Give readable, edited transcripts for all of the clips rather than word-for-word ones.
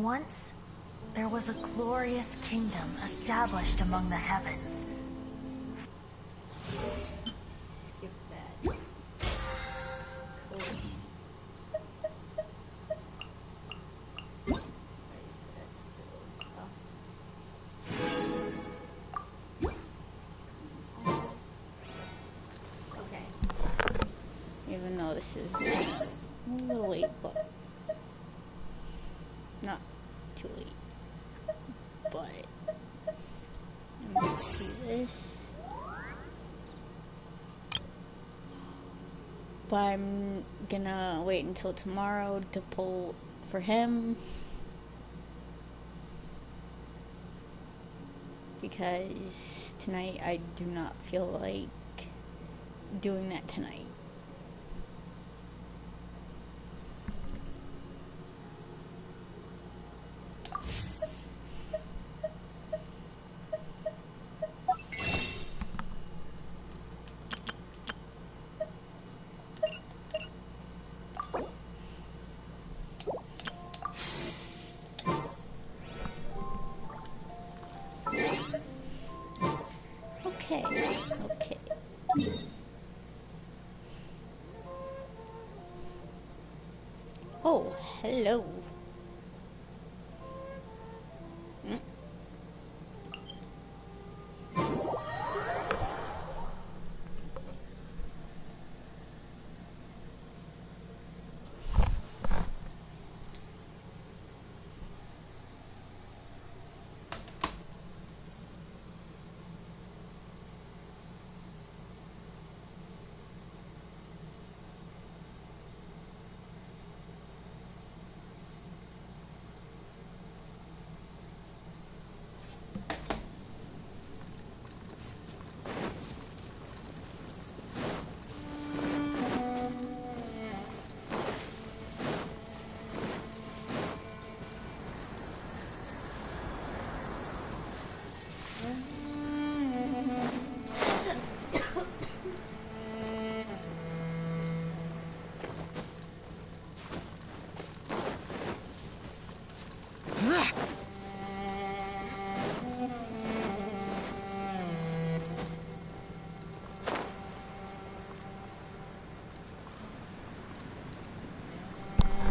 Once, there was a glorious kingdom established among the heavens. Skip that. Okay. Even though this is a little late, but not too late. But let me see this. But I'm gonna wait until tomorrow to pull for him, because tonight I do not feel like doing that tonight. Okay. Oh, hello.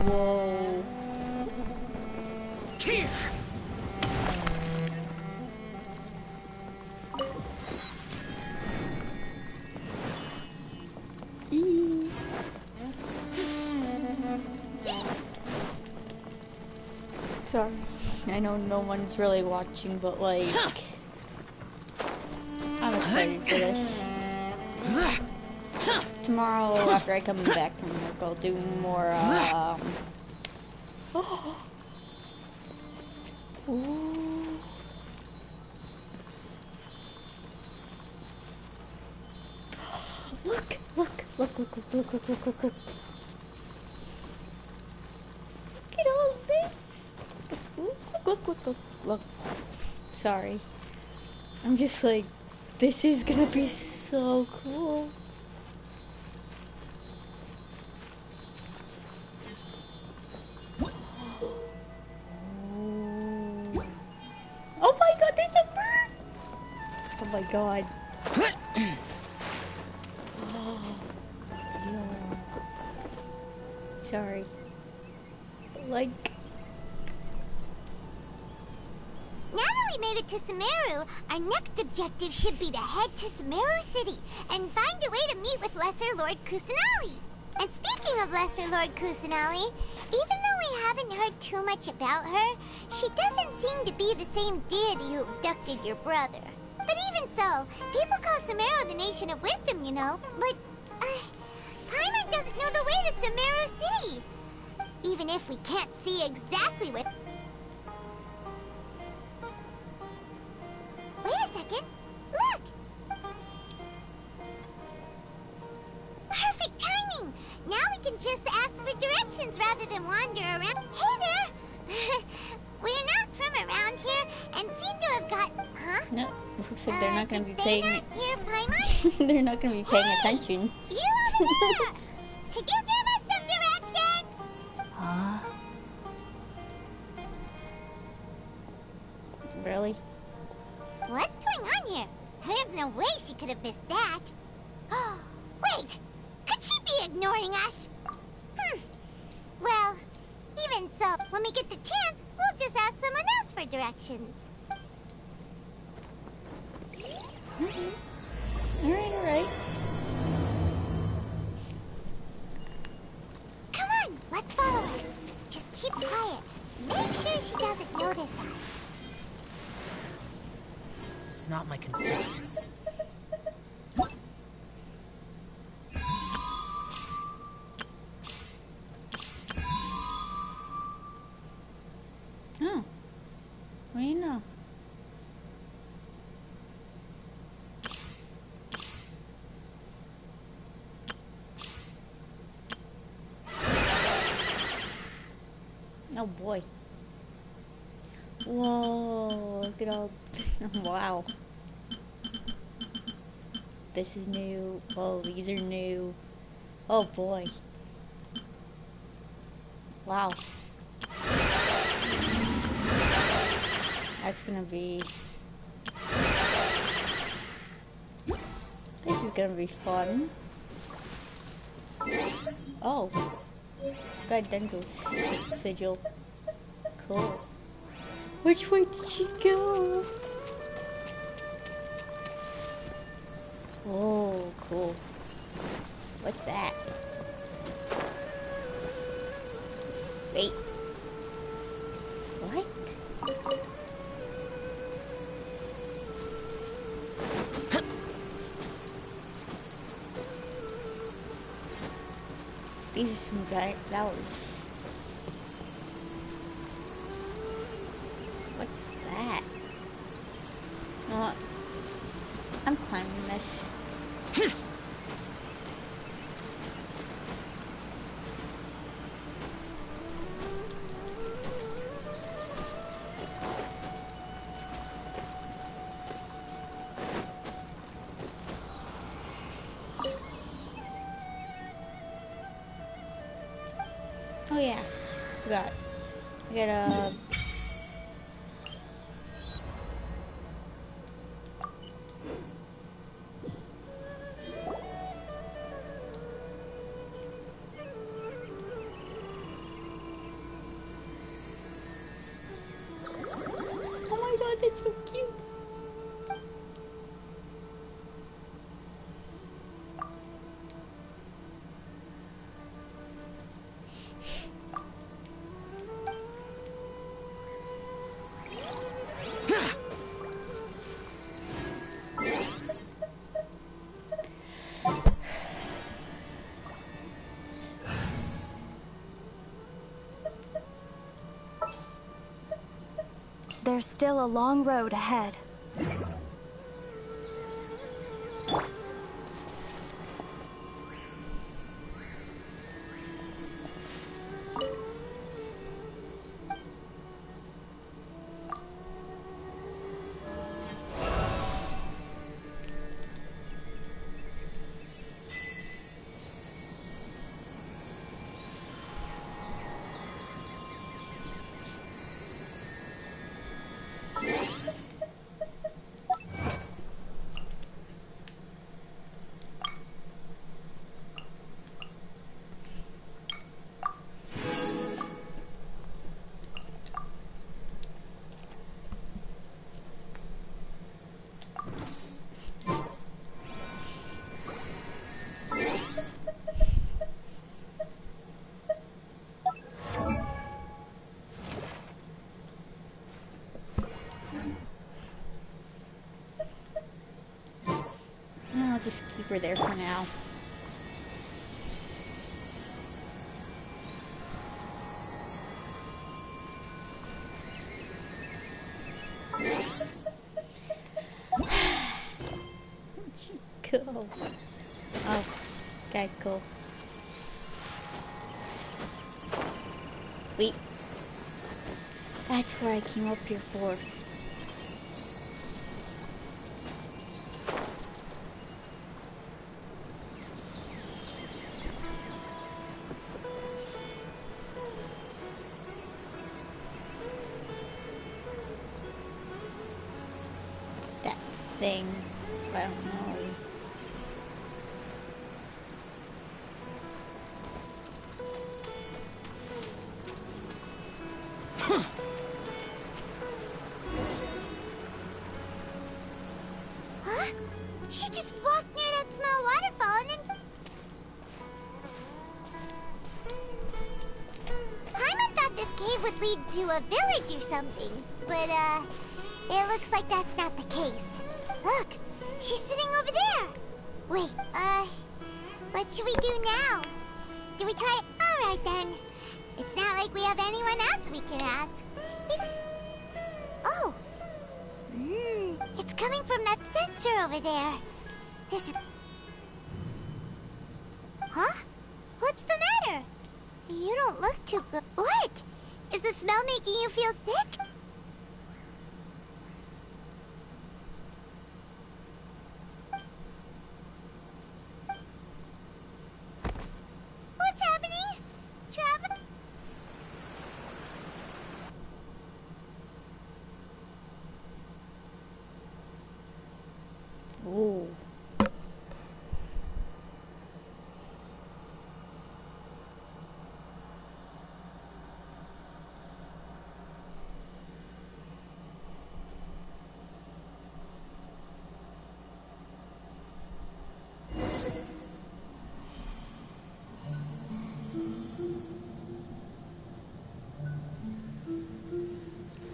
Whoa. Sorry, I know no one's really watching, but like, I'm excited for this. Tomorrow, after I come back from work, I'll do more, Ooh. Look. Look at all this. Look. Sorry. I'm just like, this is gonna be so cool. Oh my god, there's a bird! Oh my god. Sorry. Like... Now that we made it to Sumaru, our next objective should be to head to Sumaru City and find a way to meet with Lesser Lord Kusanali. And speaking of Lesser Lord Kusanali, even though we haven't heard too much about her, she doesn't seem to be the same deity who abducted your brother. But even so, people call Sumaru the Nation of Wisdom, you know. But, Paimon doesn't know the way to Sumaru City. Even if we can't see exactly where... Wait a second. Look! Perfect timing! Now we can just ask for directions rather than wander around. Hey there! We're not from around here and seem to have got... Huh? No, looks like they're not going to be paying... Did they not hear Paimon? They're not going to be paying attention. You over there! Could you give us some directions? Huh? no way she could have missed that. Wait! Could she be ignoring us? Well, even so, when we get the chance, we'll just ask someone else for directions. Alright. Come on, let's follow her. Just keep quiet. Make sure she doesn't notice us. It's not my concern. Oh. What do you know? Oh boy. Whoa, look at all. Wow. This is new. Oh, these are new. Oh boy. Wow. That's gonna be... This is gonna be fun. Oh. Got DENDRO sigil. Cool. Which way did she go? Oh, cool. What's that? Wait. What? These are some giant flowers. What's that? You know what? I'm climbing this. Oh yeah, forgot. I gotta... Oh my god, that's so cute! There's still a long road ahead. I'll just keep her there for now. Where'd she go? Oh, okay, cool. Wait. That's where I came up here for. That thing. I don't know. Huh? She just walked near that small waterfall and then... Paimon thought this cave would lead to a village or something, but, it looks like that's not the case. Look, she's sitting over there. Wait, what should we do now? Do we try it? Alright then. It's not like we have anyone else we can ask. Oh. It's coming from that sensor over there. This is... Huh? What's the matter? You don't look too good. What? Is the smell making you feel sick? What's happening? Travel? Ooh.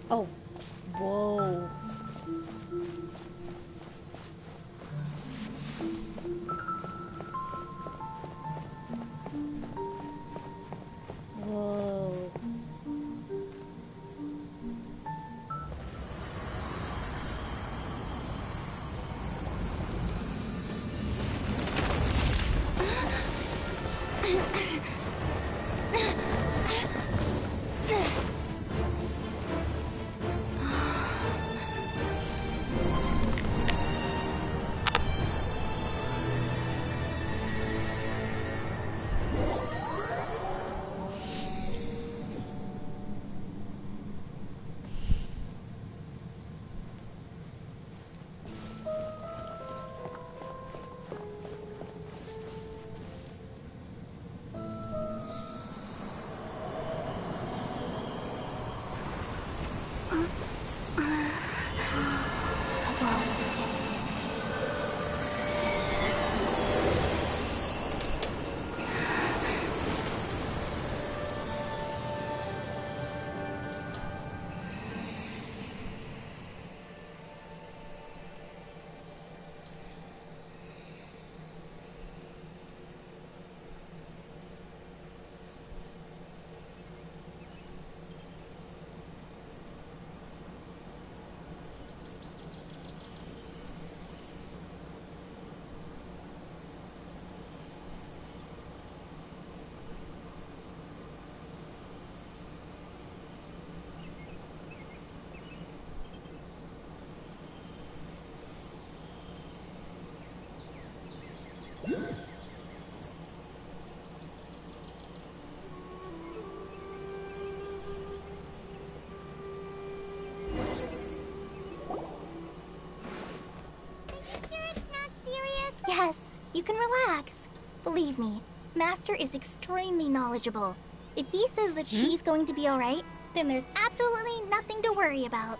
Oh. Whoa. Whoa. Yes, you can relax. Believe me, Master is extremely knowledgeable. If he says that she's going to be alright, then there's absolutely nothing to worry about.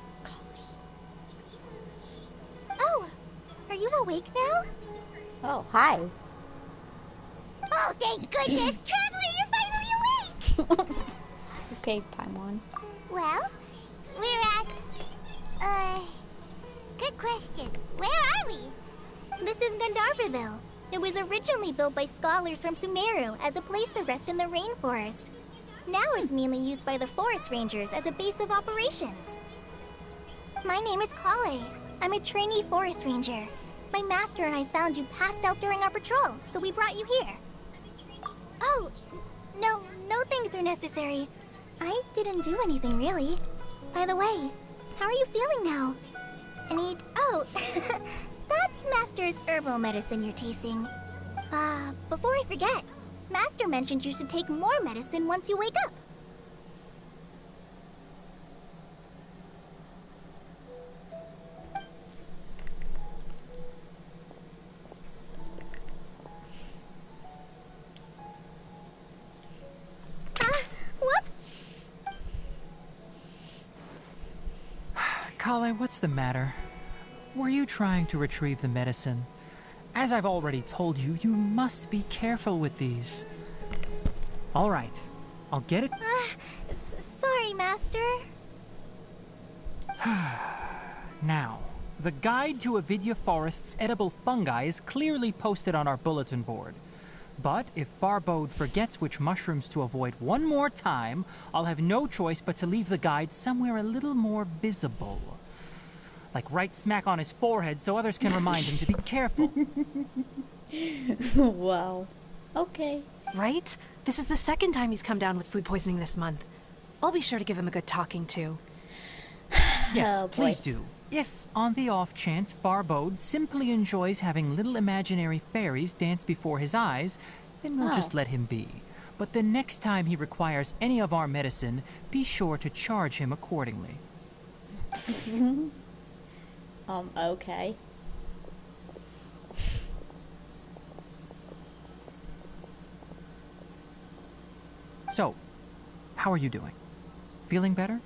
Oh, are you awake now? Oh, hi. Oh, thank goodness! Traveler, you're finally awake! Okay, Paimon. Well, we're at... Good question. Where are we? This is Gandharvaville. It was originally built by scholars from Sumeru as a place to rest in the rainforest. Now it's mainly used by the forest rangers as a base of operations. My name is Kale. I'm a trainee forest ranger. My master and I found you passed out during our patrol, so we brought you here. Oh, no things are necessary. I didn't do anything, really. By the way, how are you feeling now? Oh, that's Master's herbal medicine you're tasting. Before I forget, Master mentioned you should take more medicine once you wake up. Kale, what's the matter? Were you trying to retrieve the medicine? As I've already told you, you must be careful with these. All right, I'll get it. Sorry, Master. Now, the guide to Avidya Forest's edible fungi is clearly posted on our bulletin board. But if Farbode forgets which mushrooms to avoid one more time, I'll have no choice but to leave the guide somewhere a little more visible. Like right smack on his forehead so others can remind him to be careful. Wow. Okay. Right? This is the second time he's come down with food poisoning this month. I'll be sure to give him a good talking to. Yes, Oh, boy. please do. If, on the off chance, Farbode simply enjoys having little imaginary fairies dance before his eyes, then we'll just let him be. But the next time he requires any of our medicine, be sure to charge him accordingly. Okay. So, how are you doing? Feeling better?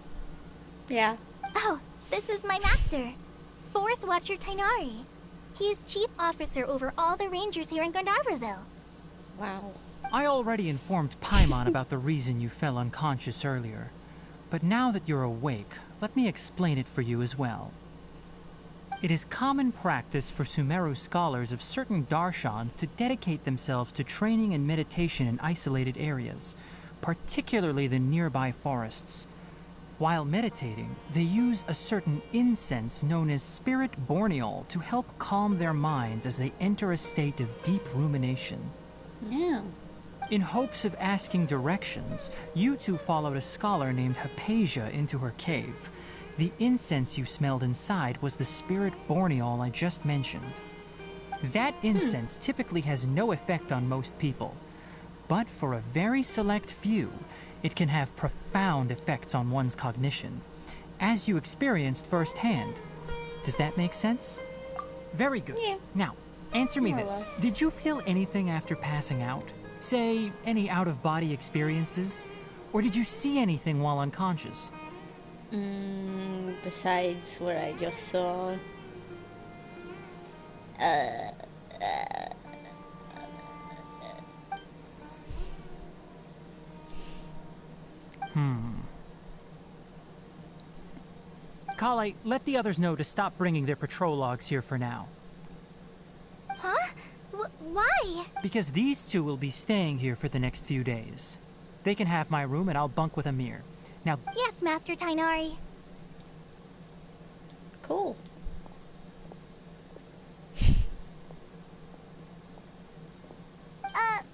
Yeah. Oh, this is my master, Forest Watcher Tainari. He is chief officer over all the rangers here in Gandharvaville. Wow. I already informed Paimon about the reason you fell unconscious earlier. But now that you're awake, let me explain it for you as well. It is common practice for Sumeru scholars of certain darshans to dedicate themselves to training and meditation in isolated areas, particularly the nearby forests. While meditating, they use a certain incense known as spirit borneol to help calm their minds as they enter a state of deep rumination. Yeah. In hopes of asking directions, you two followed a scholar named Hypatia into her cave. The incense you smelled inside was the spirit borneol I just mentioned. That incense typically has no effect on most people, but for a very select few, it can have profound effects on one's cognition, as you experienced firsthand. Does that make sense? Very good. Yeah. Now, answer me More or this. less. Did you feel anything after passing out? Say, any out-of-body experiences? Or did you see anything while unconscious? Besides what I just saw. Kale, let the others know to stop bringing their patrol logs here for now. Huh? Why? Because these two will be staying here for the next few days. They can have my room and I'll bunk with Amir. Now, Yes, Master Tainari. Cool.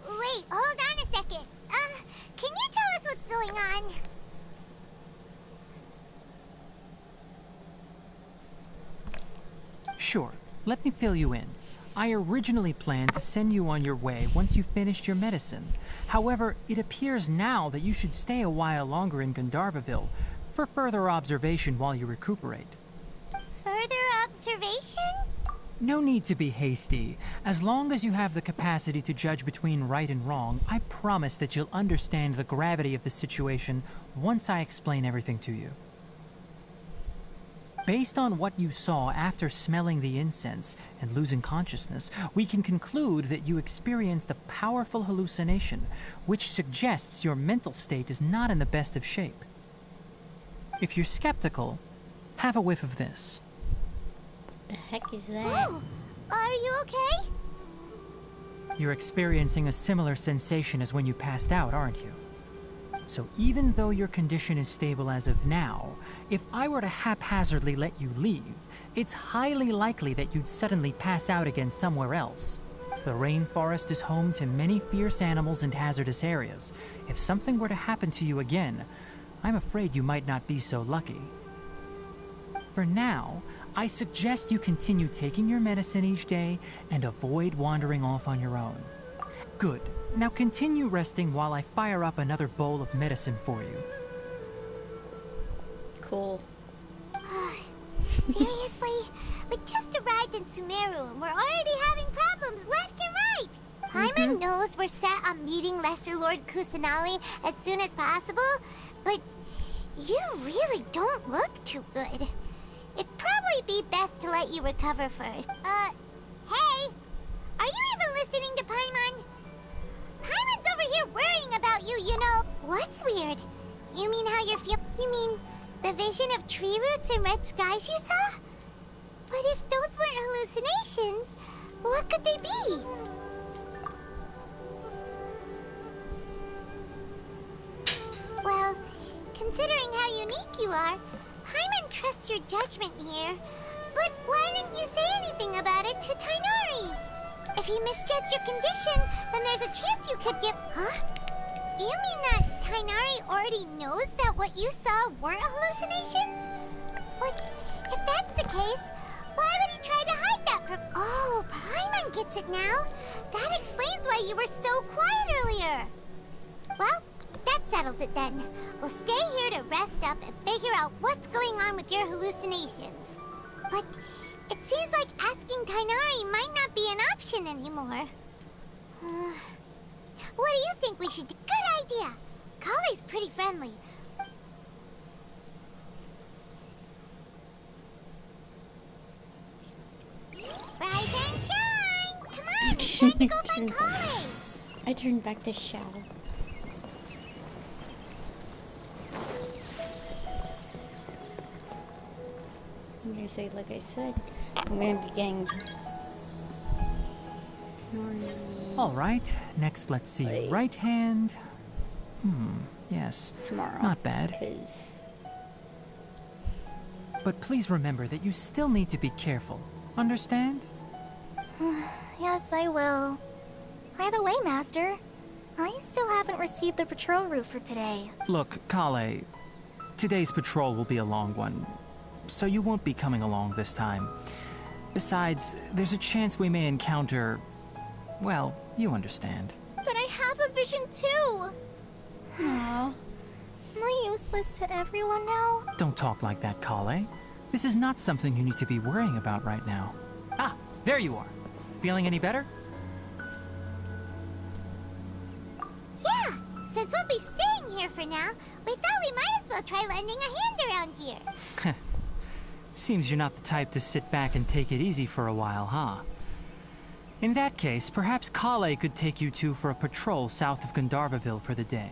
Wait, hold on a second. Can you tell us what's going on? sure, let me fill you in. I originally planned to send you on your way once you finished your medicine. However, it appears now that you should stay a while longer in Gandharvaville for further observation while you recuperate. Further observation? No need to be hasty. As long as you have the capacity to judge between right and wrong, I promise that you'll understand the gravity of the situation once I explain everything to you. Based on what you saw after smelling the incense and losing consciousness, we can conclude that you experienced a powerful hallucination, which suggests your mental state is not in the best of shape. If you're skeptical, have a whiff of this. The heck is that? Oh, are you okay? You're experiencing a similar sensation as when you passed out, aren't you? So even though your condition is stable as of now, if I were to haphazardly let you leave, it's highly likely that you'd suddenly pass out again somewhere else. The rainforest is home to many fierce animals and hazardous areas. If something were to happen to you again, I'm afraid you might not be so lucky. For now, I suggest you continue taking your medicine each day and avoid wandering off on your own. Good. Now continue resting while I fire up another bowl of medicine for you. Cool. Seriously? We just arrived in Sumeru and we're already having problems left and right. Paimon knows we're set on meeting Lesser Lord Kusanali as soon as possible, but you really don't look too good. it'd probably be best to let you recover first. Hey! Are you even listening to Paimon? Paimon's over here worrying about you, you know. What's weird? You mean how you're feeling? You mean the vision of tree roots and red skies you saw? But if those weren't hallucinations, what could they be? Well, considering how unique you are, Paimon trusts your judgment here. But why didn't you say anything about it to Tighnari? If he misjudged your condition, then there's a chance you could give... Huh? You mean that Tighnari already knows that what you saw weren't hallucinations? But if that's the case, why would he try to hide that from... Oh, Paimon gets it now. That explains why you were so quiet earlier. Well, that settles it then. We'll stay here to rest up and figure out what's going on with your hallucinations. But it seems like asking Tighnari might not be an option anymore. What do you think we should do? Good idea. Kale's pretty friendly. Rise and shine! Come on, it's time to go find Kale! I turned back to shower. I'm gonna say, like I said, I'm gonna be getting... Alright, next let's see. Wait. Right hand. Yes. Tomorrow. Not bad. 'Cause... But please remember that you still need to be careful. Understand? Yes, I will. By the way, Master, I still haven't received the patrol route for today. Look, Kale, today's patrol will be a long one, so you won't be coming along this time. Besides, there's a chance we may encounter... well, you understand. But I have a vision too! Aww. Am I useless to everyone now? Don't talk like that, Kale. This is not something you need to be worrying about right now. Ah, there you are. Feeling any better? Yeah, since we'll be staying here for now, we thought we might as well try lending a hand around here. Seems you're not the type to sit back and take it easy for a while, huh? In that case, perhaps Kale could take you two for a patrol south of Gandharvaville for the day.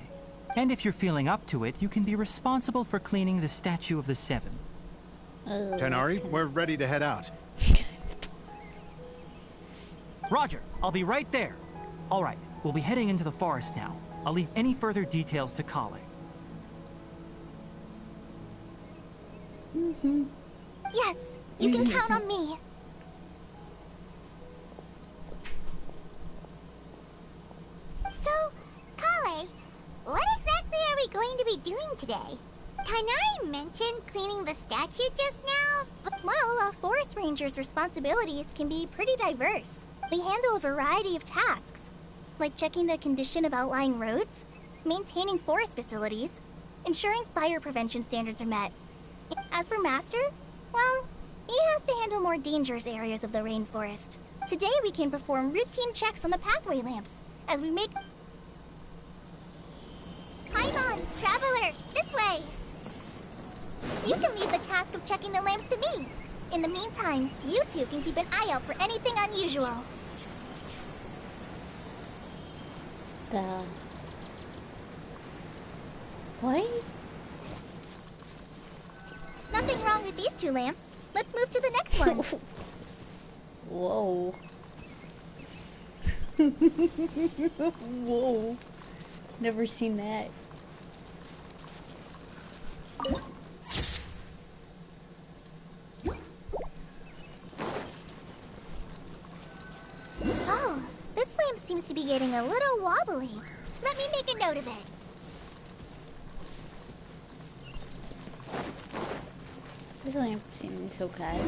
And if you're feeling up to it, you can be responsible for cleaning the Statue of the Seven. Tighnari, we're ready to head out. Roger, I'll be right there. All right, we'll be heading into the forest now. I'll leave any further details to Kale. Yes, you can count on me. So, Kale, what exactly are we going to be doing today? Tighnari mentioned cleaning the statue just now, but... Well, a forest ranger's responsibilities can be pretty diverse. We handle a variety of tasks, like checking the condition of outlying roads, maintaining forest facilities, ensuring fire prevention standards are met. As for Master, well, he has to handle more dangerous areas of the rainforest. Today we can perform routine checks on the pathway lamps, as we make... Paimon, Traveler, this way! You can leave the task of checking the lamps to me. In the meantime, you two can keep an eye out for anything unusual. What? Nothing wrong with these two lamps. Let's move to the next one. Whoa. Whoa. Never seen that. Oh, this lamp seems to be getting a little wobbly. Let me make a note of it. This lamp seems okay.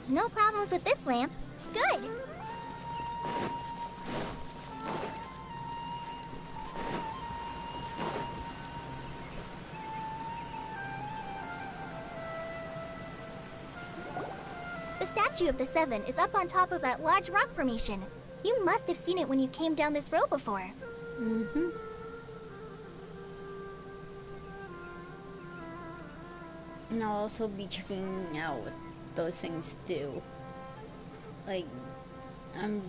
No problems with this lamp. Good. The Statue of the Seven is up on top of that large rock formation. You must have seen it when you came down this road before. And I'll also be checking out what those things do. Like,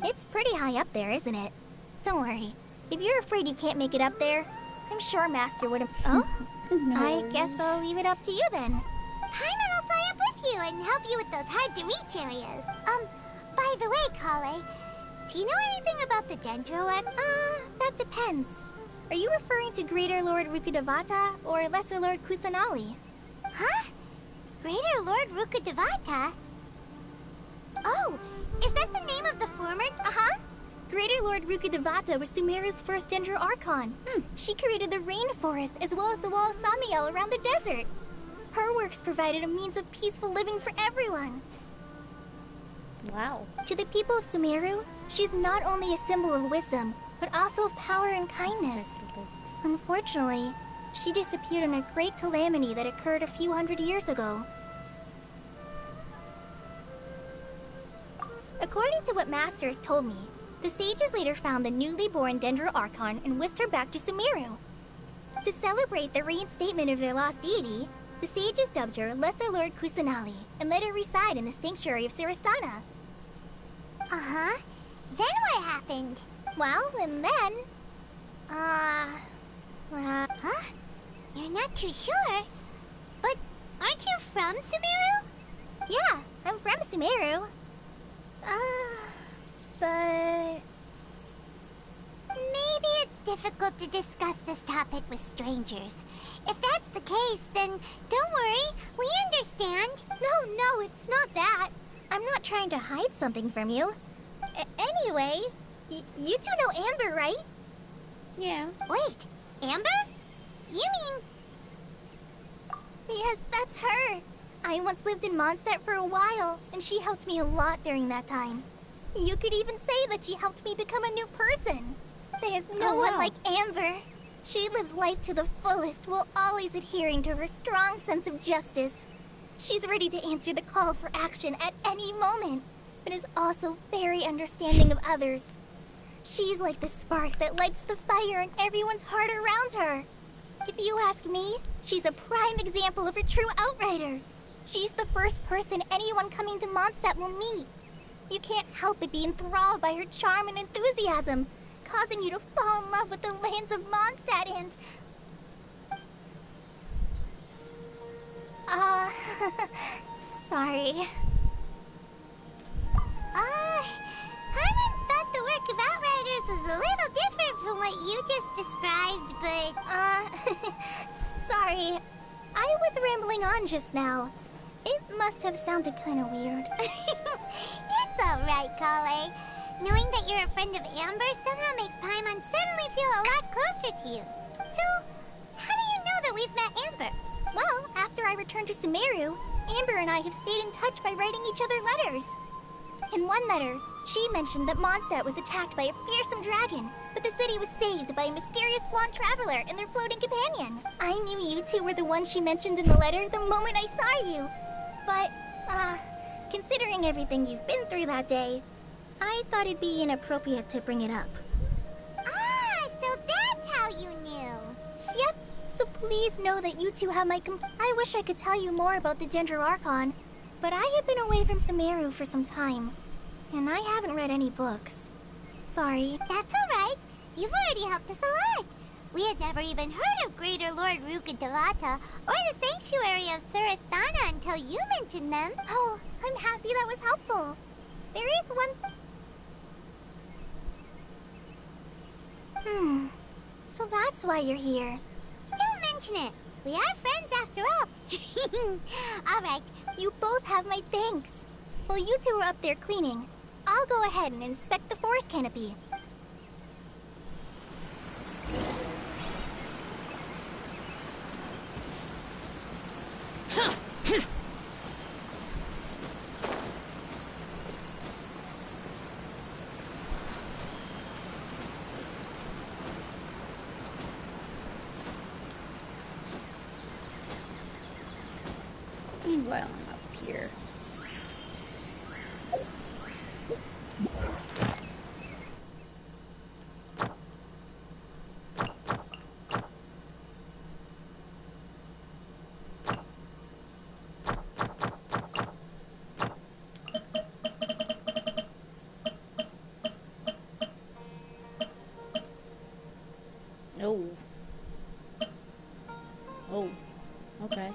It's pretty high up there, isn't it? Don't worry. If you're afraid you can't make it up there, I'm sure Master would have... Oh? no. I guess I'll leave it up to you then. Paimon will fly up with you and help you with those hard-to-reach areas. By the way, Kale, do you know anything about the Dendro Lord? That depends. Are you referring to Greater Lord Rukkhadevata or Lesser Lord Kusanali? Huh? Greater Lord Rukkhadevata? Oh, is that the name of the former? Uh-huh. Greater Lord Rukkhadevata was Sumeru's first Dendro Archon. She created the rainforest as well as the wall of Samiel around the desert. Her works provided a means of peaceful living for everyone. Wow. To the people of Sumeru, she's not only a symbol of wisdom, but also of power and kindness. Unfortunately, she disappeared in a great calamity that occurred a few hundred years ago. According to what Master has told me, the sages later found the newly born Dendro Archon and whisked her back to Sumeru. To celebrate the reinstatement of their lost deity, the sages dubbed her Lesser Lord Kusanali and let her reside in the sanctuary of Sarastana. Uh-huh. Then what happened? Well, and then... Huh? You're not too sure? But aren't you from Sumeru? Yeah, I'm from Sumeru. But... Maybe it's difficult to discuss this topic with strangers. If that's the case, then don't worry, we understand. No, it's not that. I'm not trying to hide something from you. Anyway, you two know Amber, right? Yeah. Wait, Amber? You mean... Yes, that's her. I once lived in Mondstadt for a while, and she helped me a lot during that time. You could even say that she helped me become a new person. There's no one like Amber. She lives life to the fullest while always adhering to her strong sense of justice. She's ready to answer the call for action at any moment, but is also very understanding of others. She's like the spark that lights the fire in everyone's heart around her. If you ask me, she's a prime example of a true outrider. She's the first person anyone coming to Mondstadt will meet. You can't help but be enthralled by her charm and enthusiasm, causing you to fall in love with the lands of Mondstadt and... sorry. Paimon thought the work of Outriders was a little different from what you just described, but... sorry. I was rambling on just now. It must have sounded kind of weird. It's alright, Kale. Knowing that you're a friend of Amber somehow makes Paimon suddenly feel a lot closer to you. So, how do you know that we've met Amber? Well, after I returned to Sumeru, Amber and I have stayed in touch by writing each other letters. In one letter, she mentioned that Mondstadt was attacked by a fearsome dragon, but the city was saved by a mysterious blonde traveler and their floating companion. I knew you two were the ones she mentioned in the letter the moment I saw you. But, considering everything you've been through that day, I thought it'd be inappropriate to bring it up. Ah, so that's how you knew. Yep, so please know that you two have my I wish I could tell you more about the Dendro Archon, but I have been away from Sumeru for some time, and I haven't read any books. Sorry. That's alright. You've already helped us a lot. We had never even heard of Greater Lord Rukkhadevata or the Sanctuary of Sarastana until you mentioned them. Oh, I'm happy that was helpful. There is one... So that's why you're here. Don't mention it. We are friends after all. Alright. You both have my thanks. While you two are up there cleaning, I'll go ahead and inspect the forest canopy. Meanwhile, I'm up here. Oh, okay.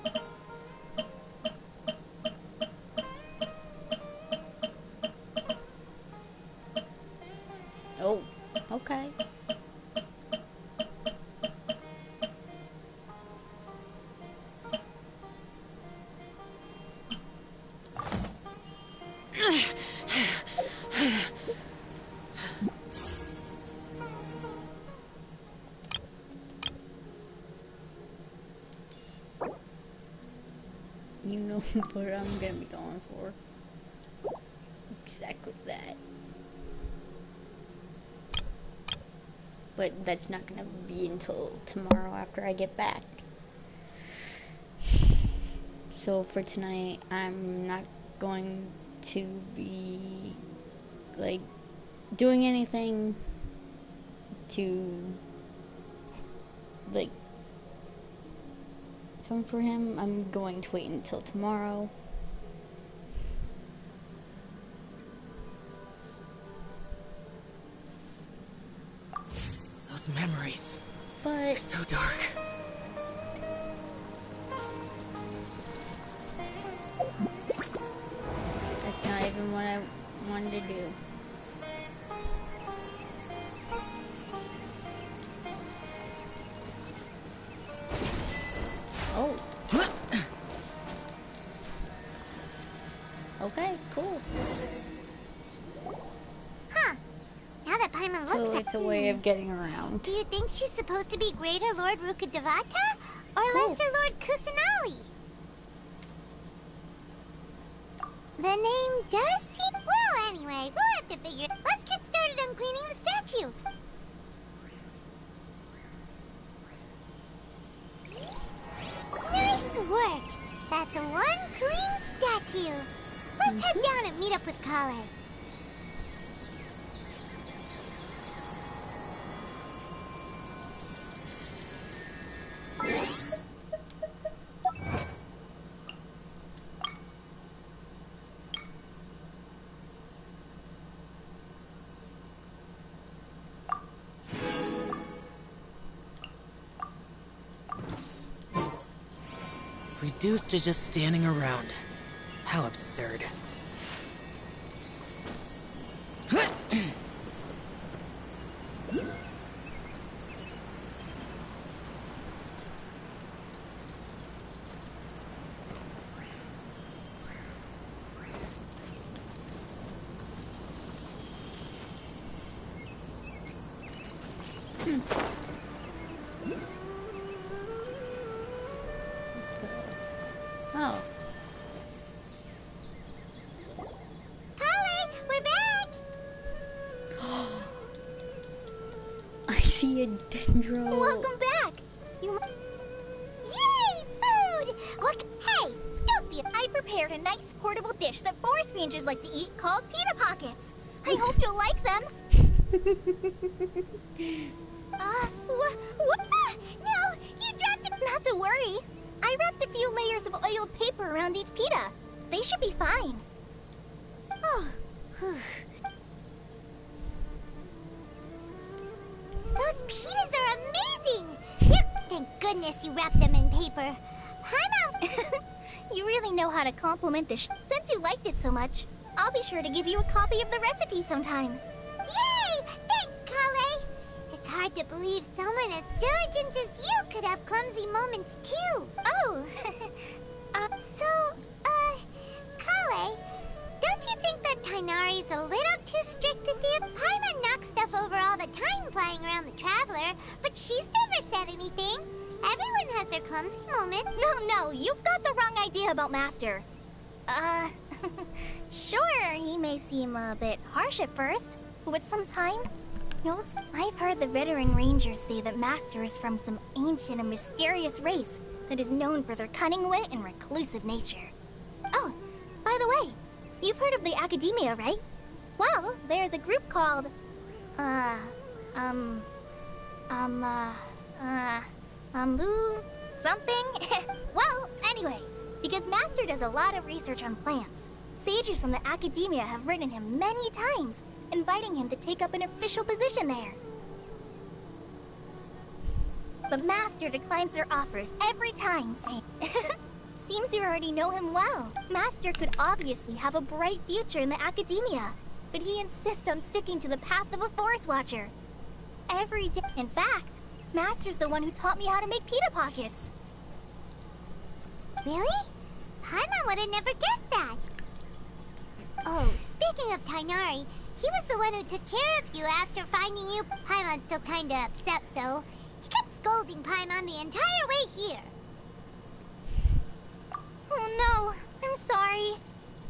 Oh, okay. You know what I'm gonna be going for. Exactly that. But that's not gonna be until tomorrow after I get back. So for tonight, I'm not going to be, like, doing anything to, like, come for him. I'm going to wait until tomorrow. Those memories. But So dark. that's not even what I wanted to do. Oh. Okay, cool. Huh. Now that Paimon looks So at it's a way of getting around. Do you think she's supposed to be Greater Lord Rukkhadevata or Lesser Lord Kusanali? The name does seem... Well, anyway, we'll have to figure... Let's get started on cleaning the statue. Nice work! That's one clean statue. Let's head down and meet up with Kale. Reduced to just standing around. How absurd. Oh. Kale, we're back! I see a dendro. Welcome back! Yay, food! Look, hey, don't be... I prepared a nice portable dish that forest rangers like to eat called pita pockets. I hope you'll like them. What? No, you dropped it. Not to worry. I wrapped a few layers of oiled paper around each pita. They should be fine. Oh, Those pitas are amazing! Thank goodness you wrapped them in paper. Paimon... you really know how to compliment this. Since you liked it so much, I'll be sure to give you a copy of the recipe sometime. Yay! Thanks, Kale! It's hard to believe someone as diligent as you could have clumsy moments, too. Oh, Kale, don't you think that Tainari's a little too strict with you? Paimon knocks stuff over all the time flying around the Traveler, but she's never said anything. Everyone has their clumsy moment. No, you've got the wrong idea about Master. Sure, he may seem a bit harsh at first, but with some time, I've heard the veteran rangers say that Master is from some ancient and mysterious race that is known for their cunning wit and reclusive nature. Oh, by the way, you've heard of the Academia, right? Well, there's a group called, something? Well, anyway, because Master does a lot of research on plants, sages from the Academia have written him many times, inviting him to take up an official position there. but Master declines their offers every time, saying... Seems you already know him well. Master could obviously have a bright future in the academia, but he insists on sticking to the path of a forest watcher. Every day. In fact, Master's the one who taught me how to make pita pockets. Really? Paimon would have never guessed that. Oh, speaking of Tainari, he was the one who took care of you after finding you. Paimon's still kinda upset, though. He kept scolding Paimon the entire way here. Oh no, I'm sorry.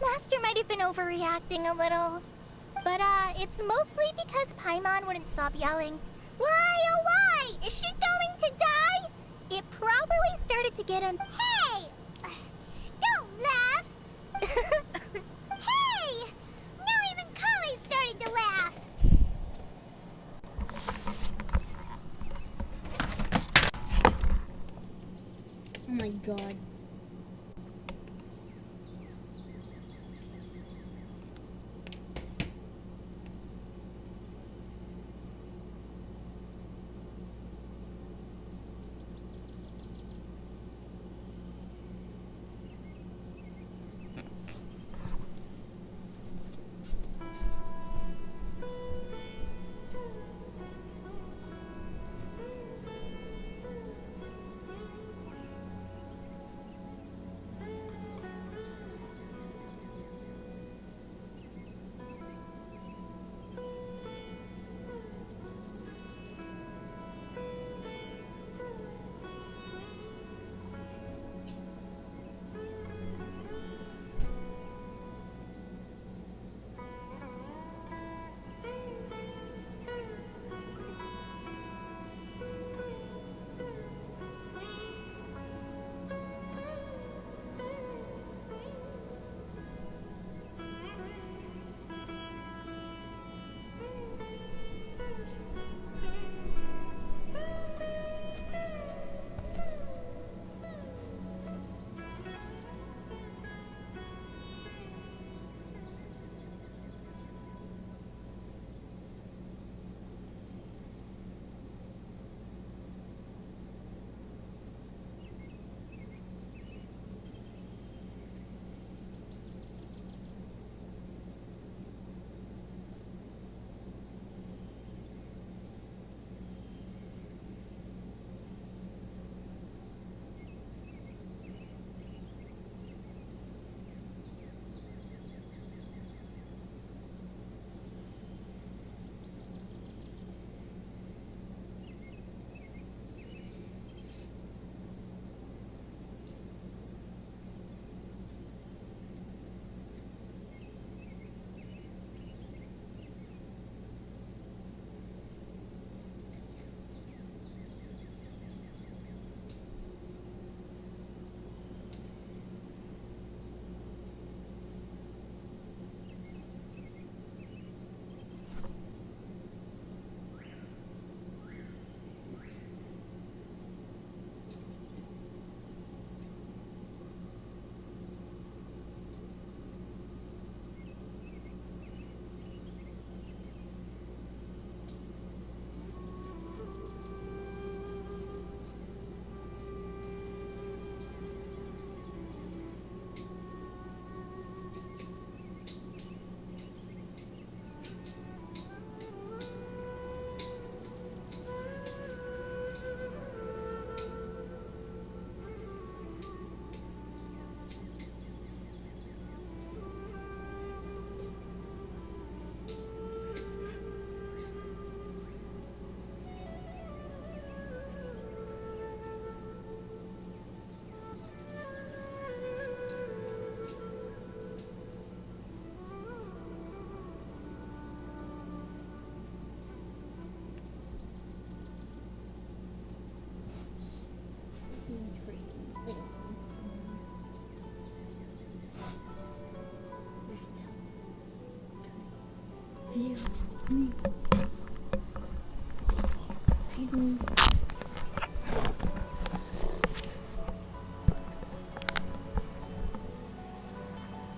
Master might have been overreacting a little. But, it's mostly because Paimon wouldn't stop yelling, "Why, oh why? Is she going to die?" It probably started to get Hey! Don't laugh! Hey! Now even Kali's starting to laugh! Oh my god.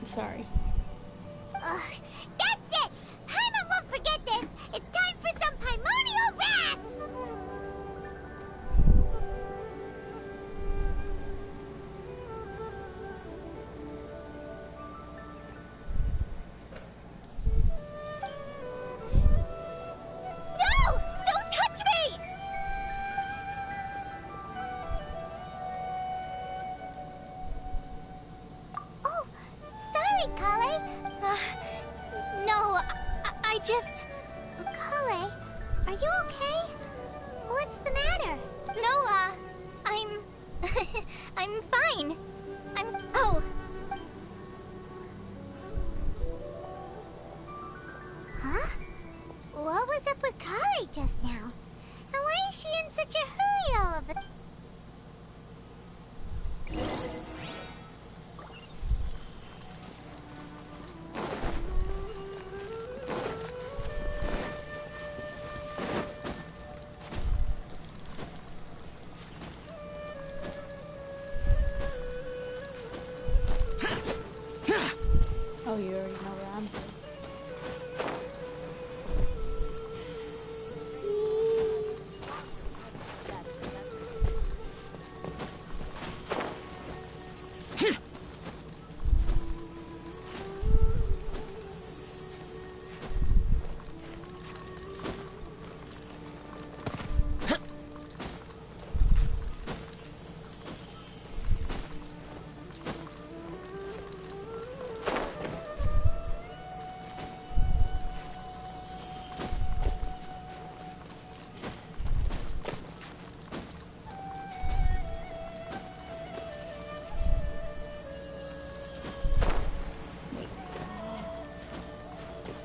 Sorry. That's it! Paimon won't forget this! It's time for some primordial wrath! worried, Kale? No, I just... Kale, are you okay? What's the matter? No, I'm... I'm fine. Oh. Huh? What was up with Kale just now? And why is she in such a hurry all of a... Oh, you already know where I'm from.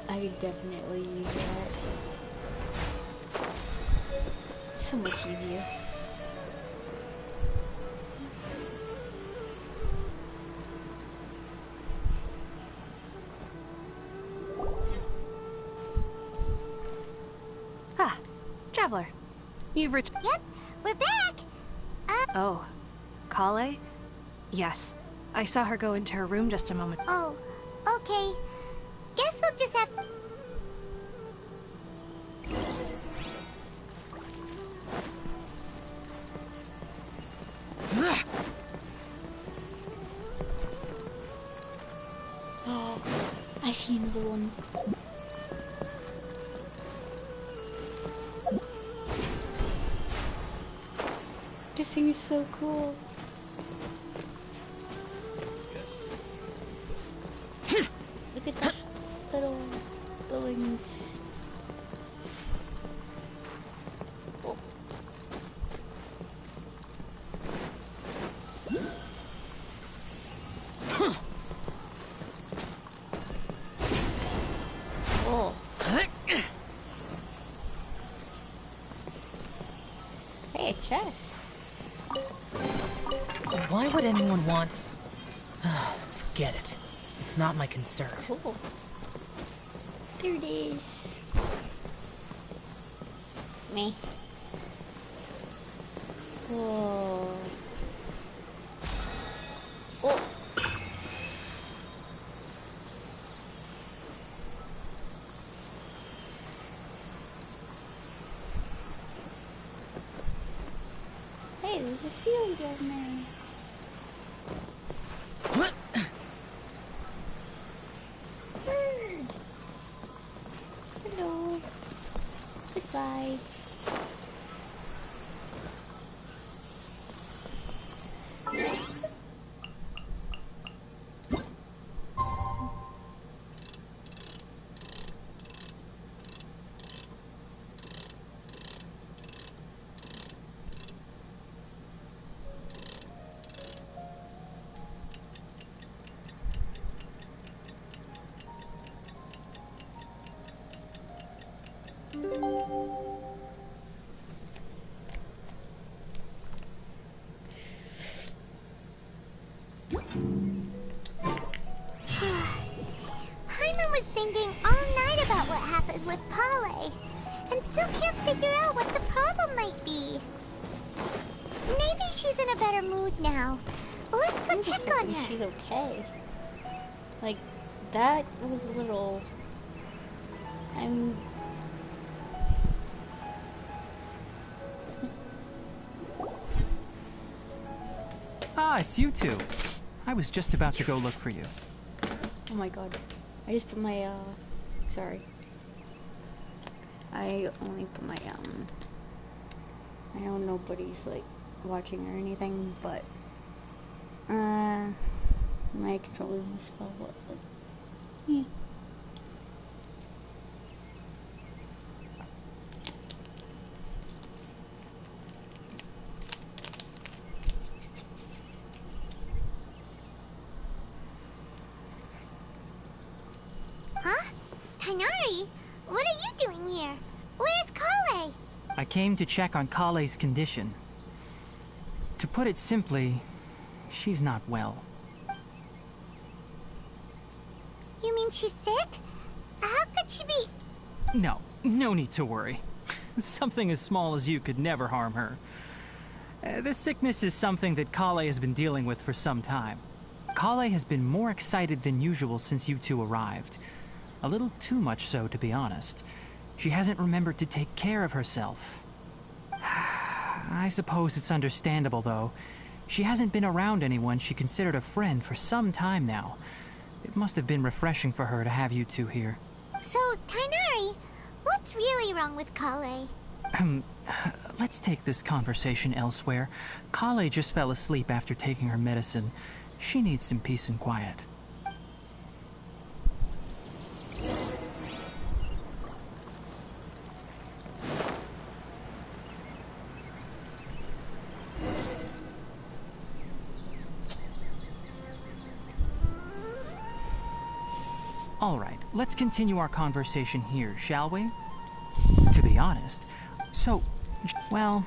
I could definitely use that. So much easier. Ah, Traveler. You've returned. Yep, we're back! Oh, Kale? Yes. I saw her go into her room just a moment. Oh, okay. Guess we'll just have... Oh, I see another one. This thing is so cool. Look at that little buildings. Oh. Oh. Hey, a chest. Why would anyone want... Forget it. It's not my concern. Cool. There it is. Me. Whoa. Oh. Hey, there's a ceiling down there. Bird. Hello. Goodbye. Paimon was thinking all night about what happened with Kale, and still can't figure out what the problem might be. Maybe she's in a better mood now. Let's go check on her. She's okay. Like, that was a little... Ah, it's you two. I was just about to go look for you. Oh my god. I just put my, sorry. I only put my, I know nobody's, like, watching or anything, but, My controller misspelled what? Yeah. Huh? Tainari, what are you doing here? Where's Kale? I came to check on Kale's condition. To put it simply, she's not well. You mean she's sick? How could she be? No need to worry. Something as small as you could never harm her. This sickness is something that Kale has been dealing with for some time. Kale has been more excited than usual since you two arrived. A little too much so, to be honest. She hasn't remembered to take care of herself. I suppose it's understandable, though. She hasn't been around anyone she considered a friend for some time now. It must have been refreshing for her to have you two here. So, Tainari, what's really wrong with Kale? Let's take this conversation elsewhere. Kale just fell asleep after taking her medicine. She needs some peace and quiet. All right, let's continue our conversation here, shall we? To be honest, well,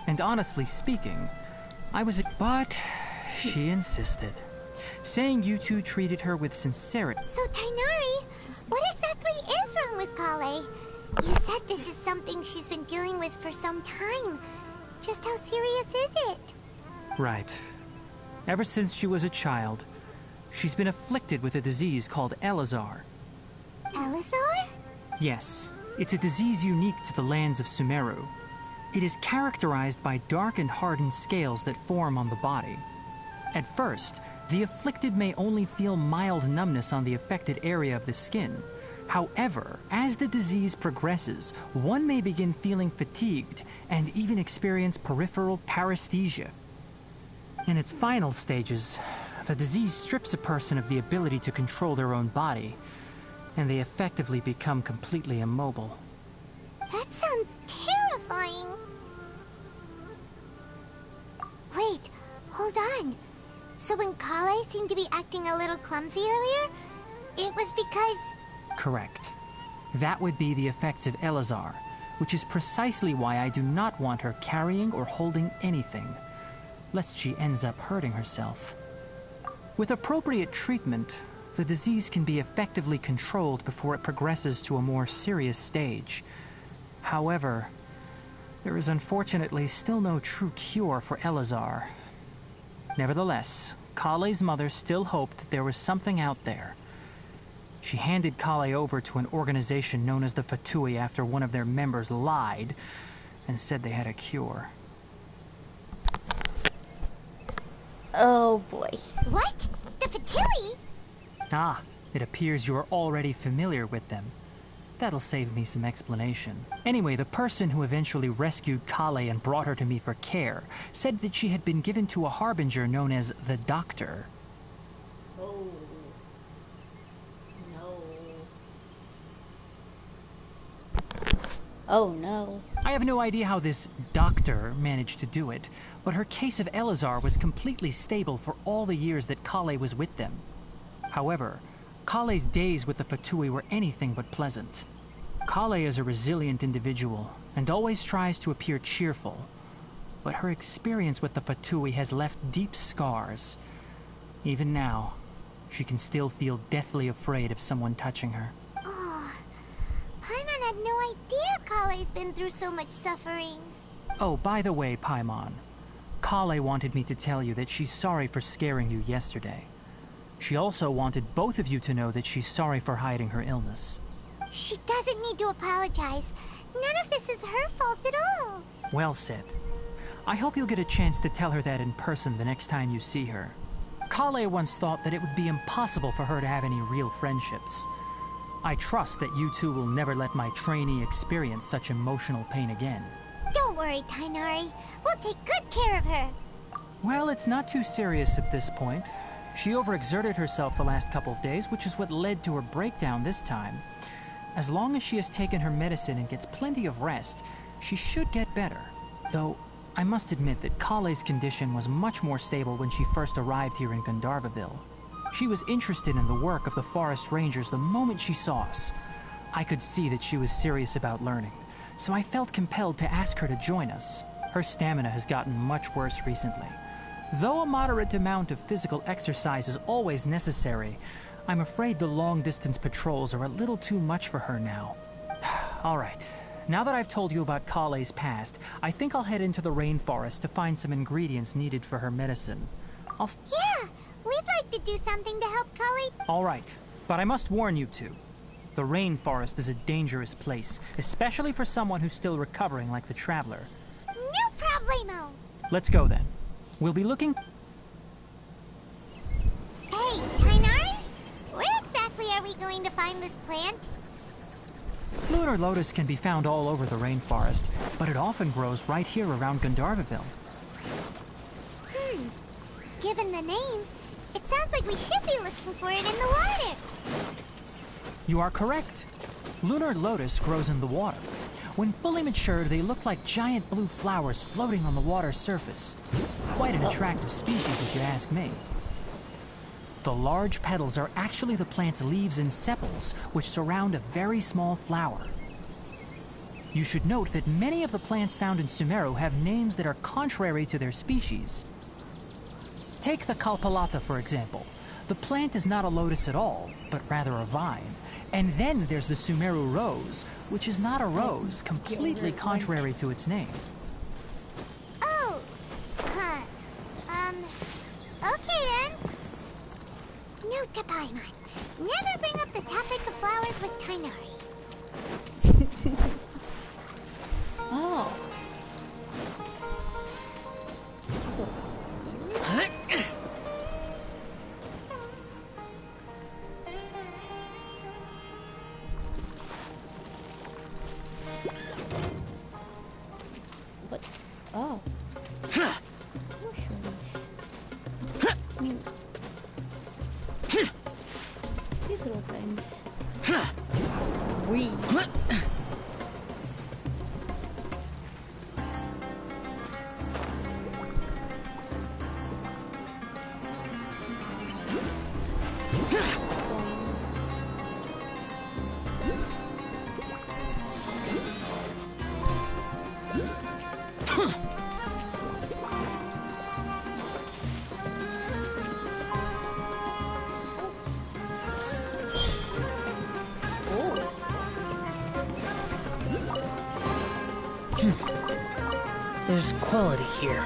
and honestly speaking, but she insisted, saying you two treated her with sincerity. So, Tainari, what exactly is wrong with Kale? You said this is something she's been dealing with for some time. Just how serious is it? Right. Ever since she was a child, she's been afflicted with a disease called Elazar. Elazar? Yes, it's a disease unique to the lands of Sumeru. It is characterized by dark and hardened scales that form on the body. At first, the afflicted may only feel mild numbness on the affected area of the skin. However, as the disease progresses, one may begin feeling fatigued and even experience peripheral paresthesia. In its final stages, the disease strips a person of the ability to control their own body, and they effectively become completely immobile. That sounds terrifying. Wait, hold on. So when Kale seemed to be acting a little clumsy earlier, it was because... Correct. That would be the effects of Elazar, which is precisely why I do not want her carrying or holding anything, lest she ends up hurting herself. With appropriate treatment, the disease can be effectively controlled before it progresses to a more serious stage. However, there is unfortunately still no true cure for Elazar. Nevertheless, Kale's mother still hoped that there was something out there. She handed Kale over to an organization known as the Fatui after one of their members lied and said they had a cure. Oh boy. What? The Fatui? Ah, it appears you're already familiar with them. That'll save me some explanation. Anyway, the person who eventually rescued Kale and brought her to me for care said that she had been given to a harbinger known as the Doctor. Oh. No. Oh no. I have no idea how this doctor managed to do it, but her case of Elazar was completely stable for all the years that Kale was with them. However, Kale's days with the Fatui were anything but pleasant. Kale is a resilient individual and always tries to appear cheerful, but her experience with the Fatui has left deep scars. Even now, she can still feel deathly afraid of someone touching her. Oh, Paimon had no idea Kale's been through so much suffering. Oh, by the way, Paimon, Kale wanted me to tell you that she's sorry for scaring you yesterday. She also wanted both of you to know that she's sorry for hiding her illness. She doesn't need to apologize. None of this is her fault at all. Well said. I hope you'll get a chance to tell her that in person the next time you see her. Kale once thought that it would be impossible for her to have any real friendships. I trust that you two will never let my trainee experience such emotional pain again. Don't worry, Tainari. We'll take good care of her. Well, it's not too serious at this point. She overexerted herself the last couple of days, which is what led to her breakdown this time. As long as she has taken her medicine and gets plenty of rest, she should get better. Though, I must admit that Kale's condition was much more stable when she first arrived here in Gandharvaville. She was interested in the work of the forest rangers the moment she saw us. I could see that she was serious about learning, so I felt compelled to ask her to join us. Her stamina has gotten much worse recently. Though a moderate amount of physical exercise is always necessary, I'm afraid the long-distance patrols are a little too much for her now. All right, now that I've told you about Kale's past, I think I'll head into the rainforest to find some ingredients needed for her medicine. Yeah, we'd like to do something to help Kale. All right, but I must warn you two. The rainforest is a dangerous place, especially for someone who's still recovering like the Traveler. No problemo. Let's go then. We'll be looking... Hey, Tainari? Where exactly are we going to find this plant? Lunar lotus can be found all over the rainforest, but it often grows right here around Gandharvaville. Given the name, it sounds like we should be looking for it in the water. You are correct. Lunar lotus grows in the water. When fully matured, they look like giant blue flowers floating on the water's surface. Quite an attractive species, if you ask me. The large petals are actually the plant's leaves and sepals, which surround a very small flower. You should note that many of the plants found in Sumeru have names that are contrary to their species. Take the Kalpalata, for example. The plant is not a lotus at all, but rather a vine. And then there's the Sumeru rose, which is not a rose, completely contrary to its name. Oh, okay then. Note to Paimon, never bring up the topic of flowers with Tainari. Oh. What? Oh. Mushrooms. I mean, these little things. Weed. There's quality here.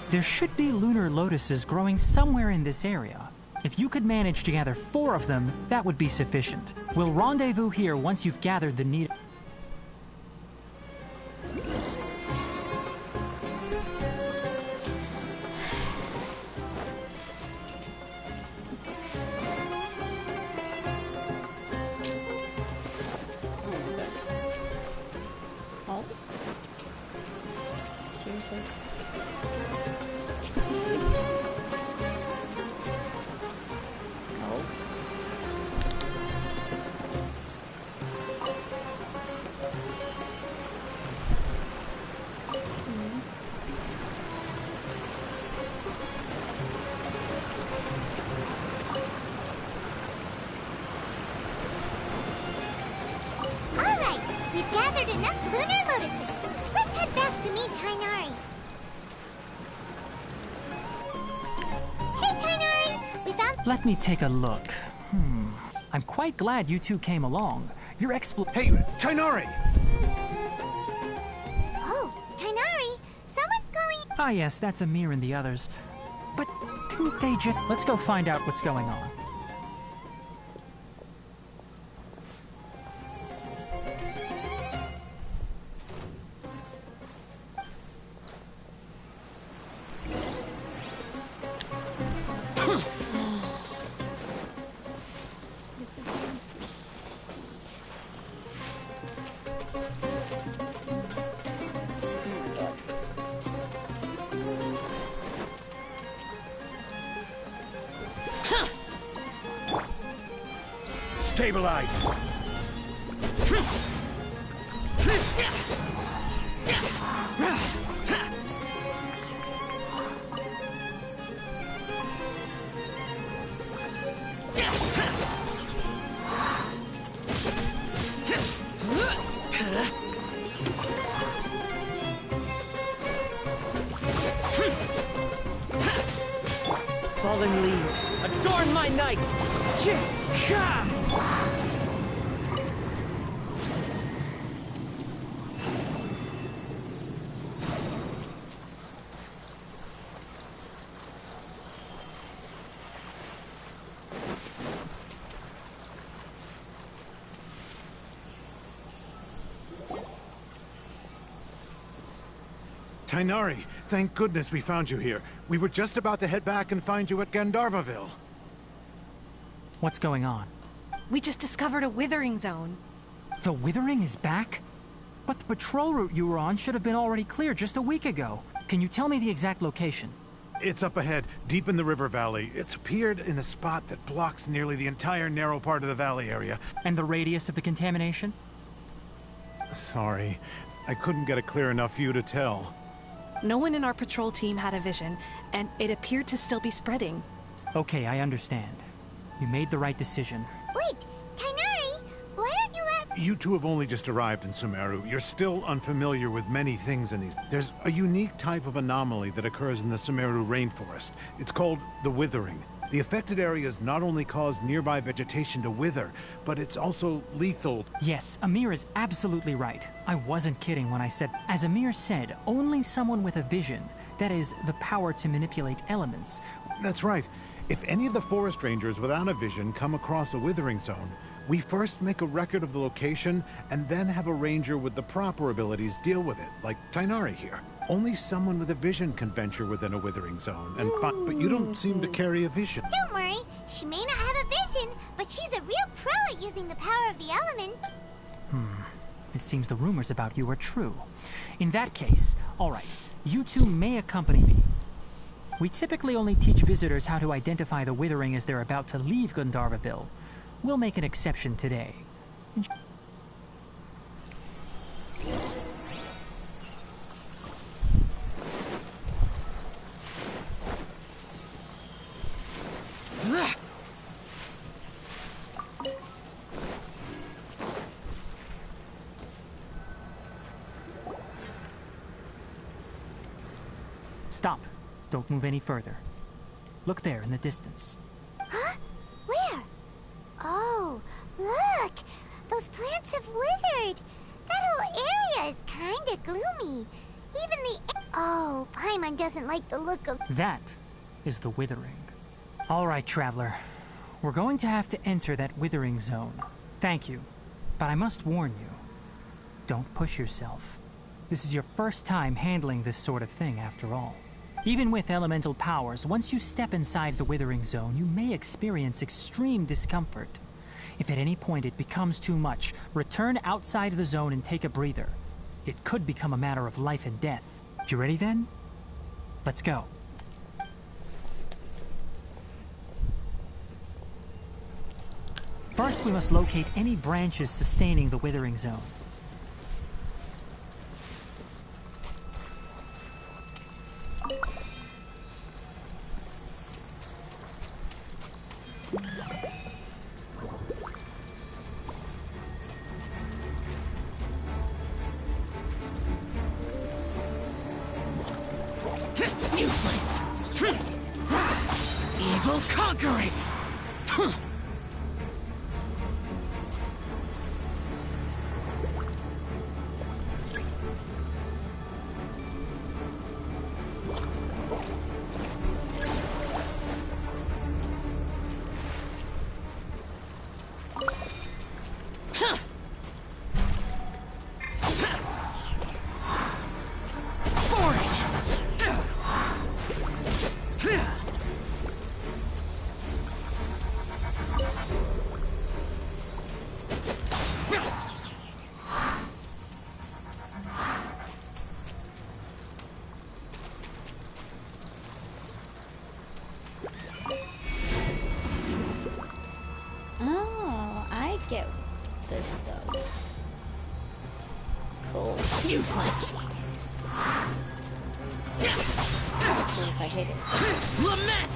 There should be lunar lotuses growing somewhere in this area. If you could manage to gather 4 of them, that would be sufficient. We'll rendezvous here once you've gathered the needed... Oh. Seriously? Oh. Alright, we've gathered enough lunar lotuses. Let's head back to meet Tainari. Hey Tainari, we found... Let me take a look. I'm quite glad you two came along. Your Hey, Tainari! Oh, Tainari, someone's calling... Ah yes, that's Amir and the others. But didn't they just... Let's go find out what's going on. Stabilize! Falling leaves, adorn my night! Tainari, thank goodness we found you here. We were just about to head back and find you at Gandharvaville. What's going on? We just discovered a withering zone. The withering is back? But the patrol route you were on should have been already clear just a week ago. Can you tell me the exact location? It's up ahead, deep in the river valley. It's appeared in a spot that blocks nearly the entire narrow part of the valley area. And the radius of the contamination? Sorry, I couldn't get a clear enough view to tell. No one in our patrol team had a vision, and it appeared to still be spreading. Okay, I understand. You made the right decision. Wait, Tainari, why don't you let... You two have only just arrived in Sumaru. You're still unfamiliar with many things in these. There's a unique type of anomaly that occurs in the Sumaru rainforest. It's called the withering. The affected areas not only cause nearby vegetation to wither, but it's also lethal. Yes, Amir is absolutely right. I wasn't kidding when I said, as Amir said, only someone with a vision, that is, the power to manipulate elements. That's right. If any of the forest rangers without a vision come across a withering zone, we first make a record of the location and then have a ranger with the proper abilities deal with it, like Tainari here. Only someone with a vision can venture within a withering zone, and but you don't seem to carry a vision. Don't worry, she may not have a vision, but she's a real pro at using the power of the element. It seems the rumors about you are true. In that case, all right, you two may accompany me. We typically only teach visitors how to identify the withering as they're about to leave Gandharvaville. We'll make an exception today. Stop. Don't move any further. Look there in the distance. Huh? Where? Oh, look! Those plants have withered! That whole area is kinda gloomy. Even the... Oh, Paimon doesn't like the look of... That is the withering. All right, traveler. We're going to have to enter that withering zone. Thank you, but I must warn you. Don't push yourself. This is your first time handling this sort of thing, after all. Even with elemental powers, once you step inside the withering zone, you may experience extreme discomfort. If at any point it becomes too much, return outside the zone and take a breather. It could become a matter of life and death. You ready then? Let's go. First, we must locate any branches sustaining the withering zone. Useless! Evil conquering! get this stuff. Cool. Useless. Cool if I hit it. Lament.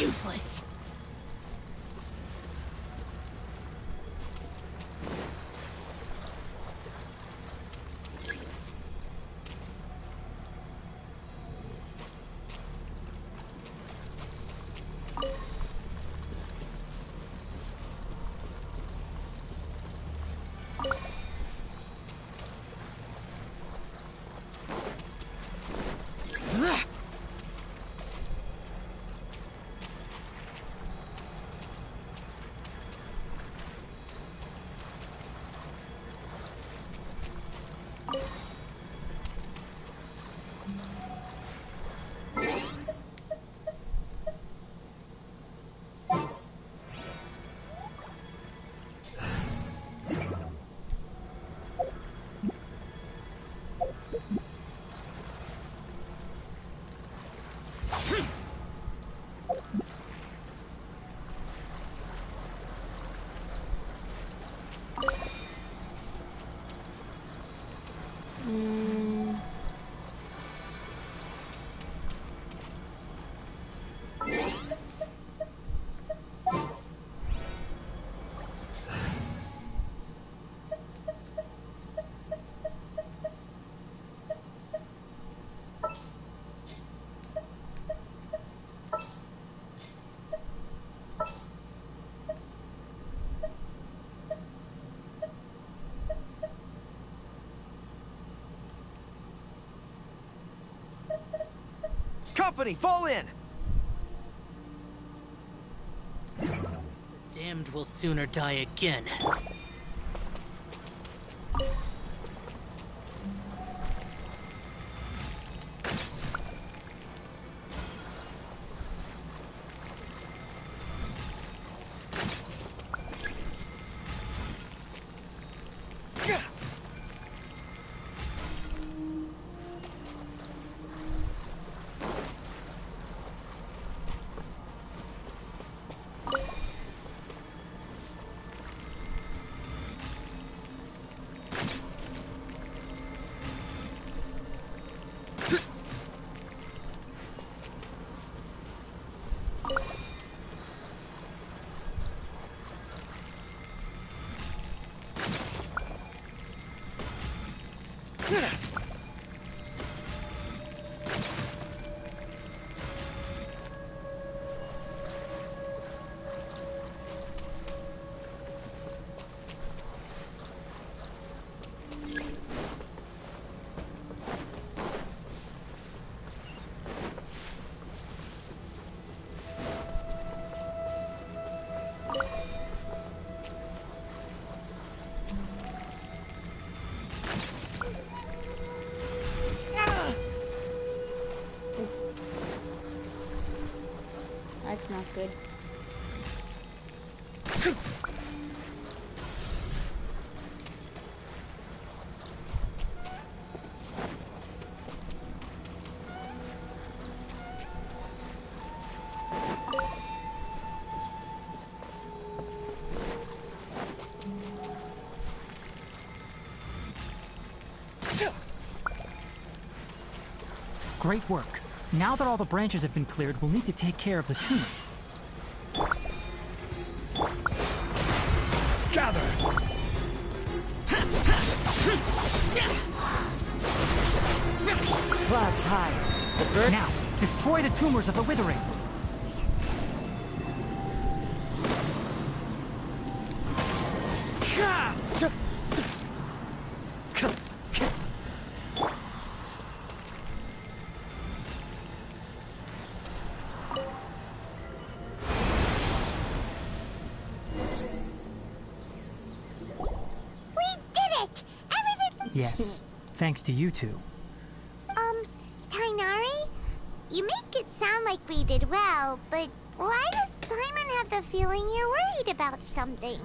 Useless. Company, fall in! The damned will sooner die again. That's not good. Great work. Now that all the branches have been cleared, we'll need to take care of the tumor. Gather! Clouds high. The bird. Now, destroy the tumors of the withering. Yes, thanks to you two. Tighnari? You make it sound like we did well, but why does Paimon have the feeling you're worried about something?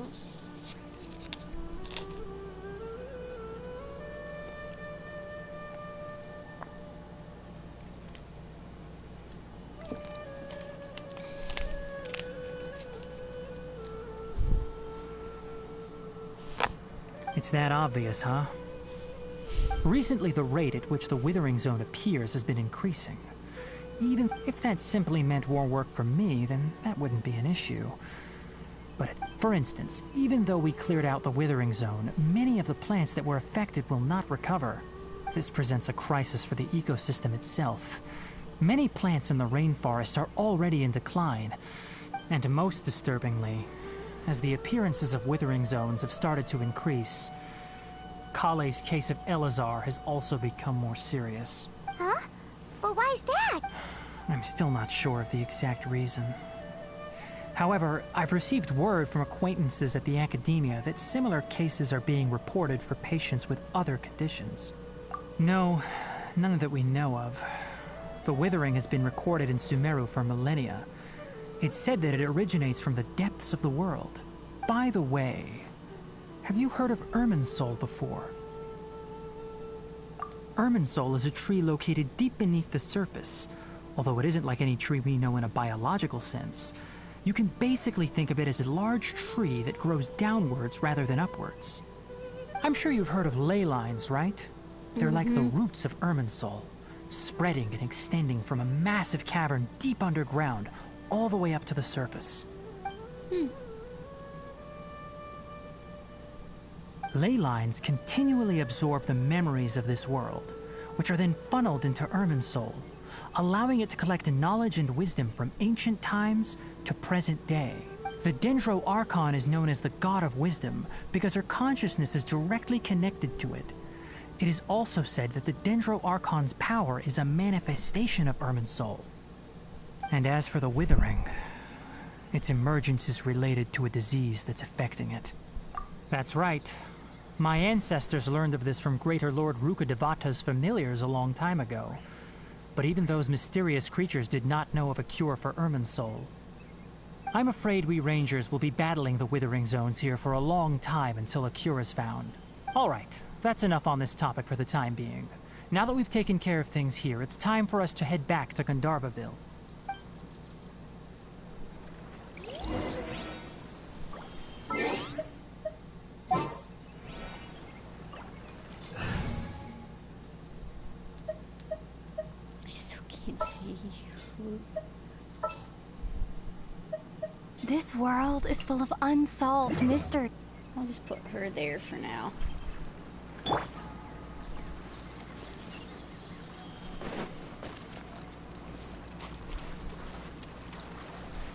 It's that obvious, huh? Recently, the rate at which the Withering Zone appears has been increasing. Even if that simply meant more work for me, then that wouldn't be an issue. But, for instance, even though we cleared out the Withering Zone, many of the plants that were affected will not recover. This presents a crisis for the ecosystem itself. Many plants in the rainforest are already in decline. And most disturbingly, as the appearances of Withering Zones have started to increase, Kale's case of Elazar has also become more serious. Huh? But why's that? I'm still not sure of the exact reason. However, I've received word from acquaintances at the academia that similar cases are being reported for patients with other conditions. No, none that we know of. The withering has been recorded in Sumeru for millennia. It's said that it originates from the depths of the world. By the way, have you heard of Irminsul before? Irminsul is a tree located deep beneath the surface. Although it isn't like any tree we know in a biological sense, you can basically think of it as a large tree that grows downwards rather than upwards. I'm sure you've heard of ley lines, right? They're like the roots of Irminsul, spreading and extending from a massive cavern deep underground all the way up to the surface. Ley lines continually absorb the memories of this world, which are then funneled into Irminsul, allowing it to collect knowledge and wisdom from ancient times to present day. The Dendro Archon is known as the God of Wisdom because her consciousness is directly connected to it. It is also said that the Dendro Archon's power is a manifestation of Irminsul. And as for the Withering, its emergence is related to a disease that's affecting it. That's right. My ancestors learned of this from Greater Lord Rukkhadevata's familiars a long time ago. But even those mysterious creatures did not know of a cure for Irminsul. I'm afraid we Rangers will be battling the Withering Zones here for a long time until a cure is found. Alright, that's enough on this topic for the time being. Now that we've taken care of things here, it's time for us to head back to Gandharvaville. This world is full of unsolved mysteries. I'll just put her there for now.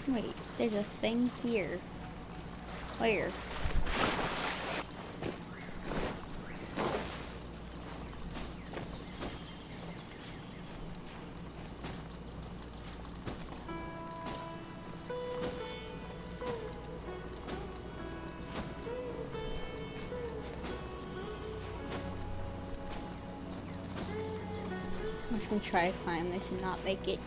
Wait, there's a thing here. Where? I'm just gonna try to climb this and not make it.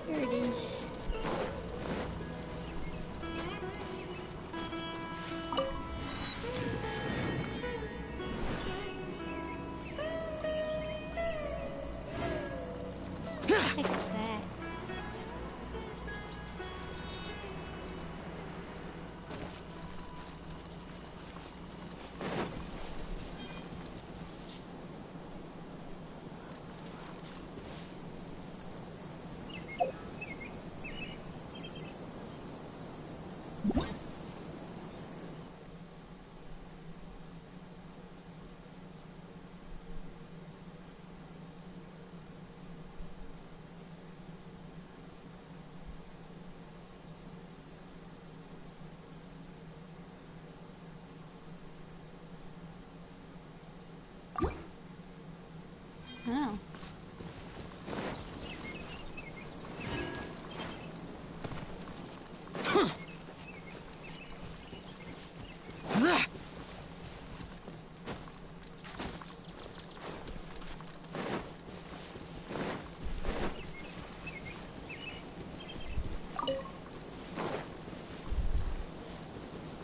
Here it is. What's that? Oh.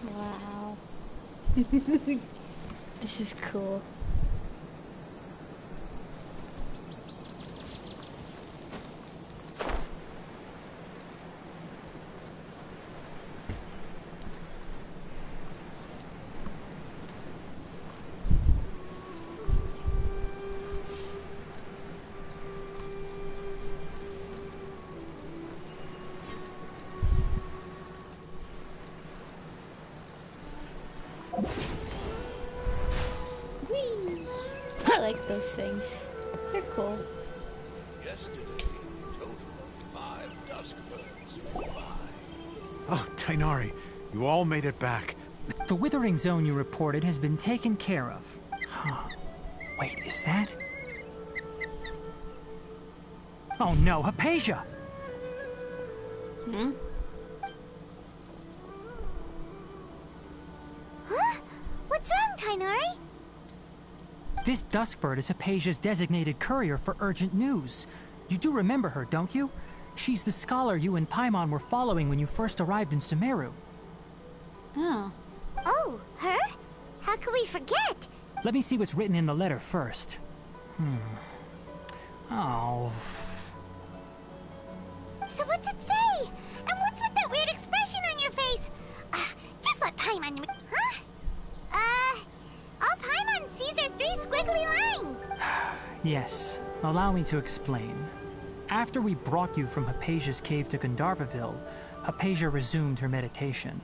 Wow. This is cool. I like those things. They're cool. Yesterday, a total of 5 dusk birds flew by. Oh, Tainari, you all made it back. The withering zone you reported has been taken care of. Huh. Wait, is that? Oh no, Hypatia! Hmm? Huh? What's wrong, Tainari? This Duskbird is Hypatia's designated courier for urgent news. You do remember her, don't you? She's the scholar you and Paimon were following when you first arrived in Sumeru. Oh. Oh, her? How could we forget? Let me see what's written in the letter first. Oh. So what's it say? And what's with that weird expression on your face? Just let Paimon... Huh? All Paimon sees are 3 squiggly lines. Yes, allow me to explain. After we brought you from Hypatia's cave to Gandharvaville, Hypatia resumed her meditation.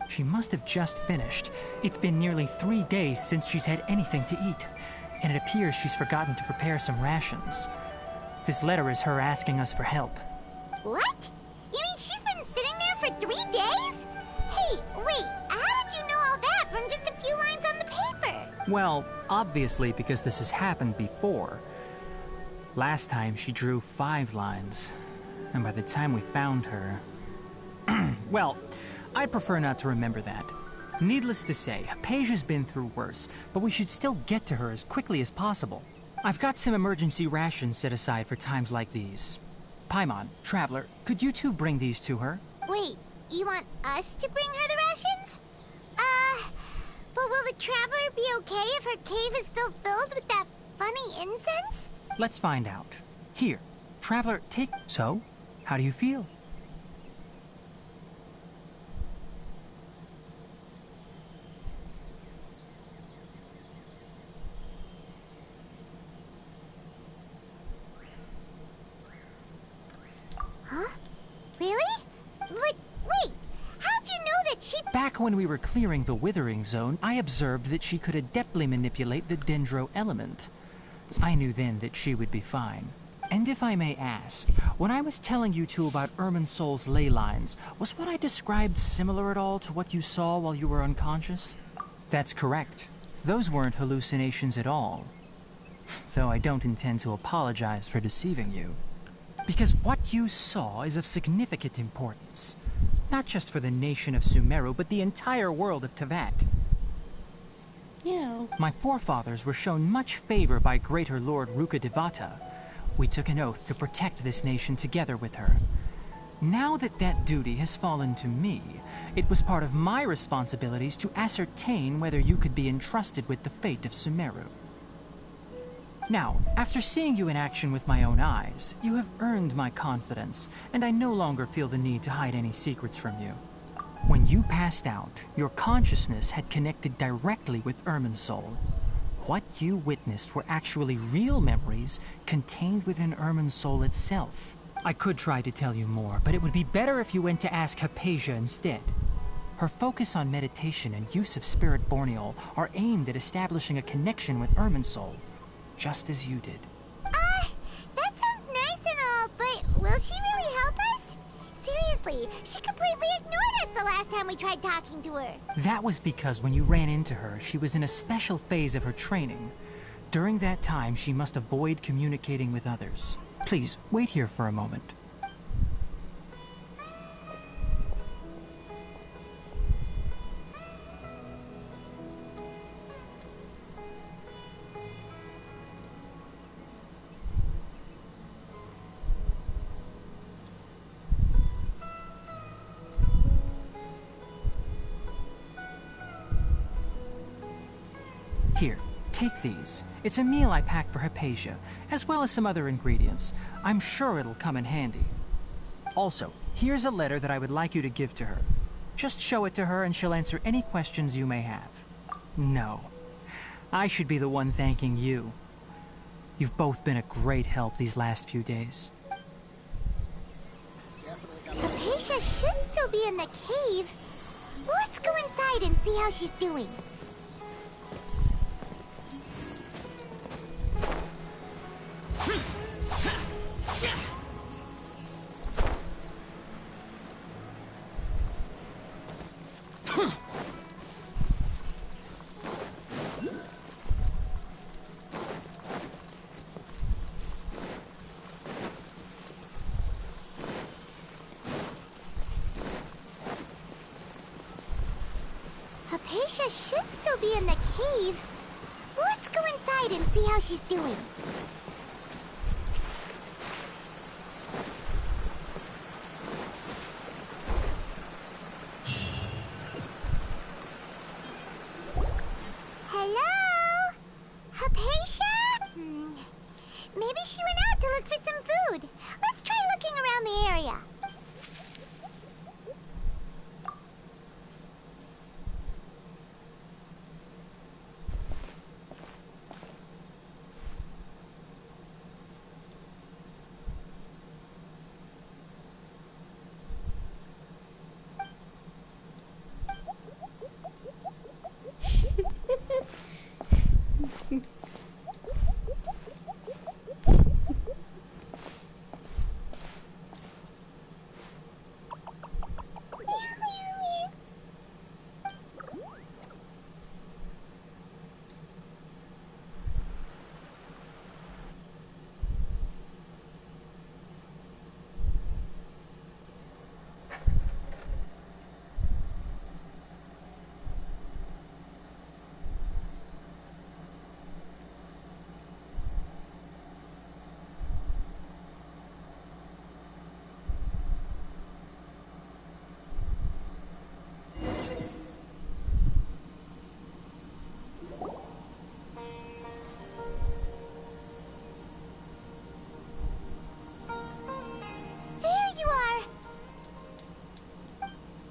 She must have just finished. It's been nearly 3 days since she's had anything to eat, and it appears she's forgotten to prepare some rations. This letter is her asking us for help. What? You mean she's been sitting there for 3 days? Hey, wait, how did you know all that from just a few lines on the paper? Well, obviously because this has happened before. Last time she drew 5 lines, and by the time we found her... Well, I'd prefer not to remember that. Needless to say, Hypatia's been through worse, but we should still get to her as quickly as possible. I've got some emergency rations set aside for times like these. Paimon, Traveler, could you two bring these to her? Wait, you want us to bring her the rations? But will the Traveler be okay if her cave is still filled with that funny incense? Let's find out. Here, Traveler, take... So, how do you feel? Huh? Really? But wait, how'd you know that she... Back when we were clearing the Withering Zone, I observed that she could adeptly manipulate the Dendro element. I knew then that she would be fine. And if I may ask, when I was telling you two about Irminsul's ley lines, was what I described similar at all to what you saw while you were unconscious? That's correct. Those weren't hallucinations at all. Though I don't intend to apologize for deceiving you. Because what you saw is of significant importance. Not just for the nation of Sumeru, but the entire world of Tevat. Ew. My forefathers were shown much favor by Greater Lord Rukkhadevata. We took an oath to protect this nation together with her. Now that that duty has fallen to me, it was part of my responsibilities to ascertain whether you could be entrusted with the fate of Sumeru. Now, after seeing you in action with my own eyes, you have earned my confidence, and I no longer feel the need to hide any secrets from you. When you passed out, your consciousness had connected directly with Irminsul. What you witnessed were actually real memories contained within Irminsul itself. I could try to tell you more, but it would be better if you went to ask Hypatia instead. Her focus on meditation and use of Spirit Borneol are aimed at establishing a connection with Irminsul, just as you did. That sounds nice and all, but will she really help us? Seriously, she completely ignored us the last time we tried talking to her. That was because when you ran into her, she was in a special phase of her training. During that time, she must avoid communicating with others. Please, wait here for a moment. Here, take these. It's a meal I packed for Hypatia, as well as some other ingredients. I'm sure it'll come in handy. Also, here's a letter that I would like you to give to her. Just show it to her and she'll answer any questions you may have. No, I should be the one thanking you. You've both been a great help these last few days. Hypatia should still be in the cave. Let's go inside and see how she's doing. Hypatia should still be in the cave. Let's go inside and see how she's doing. Hello? Hypatia? Maybe she went out to look for some food. Let's try looking around the area.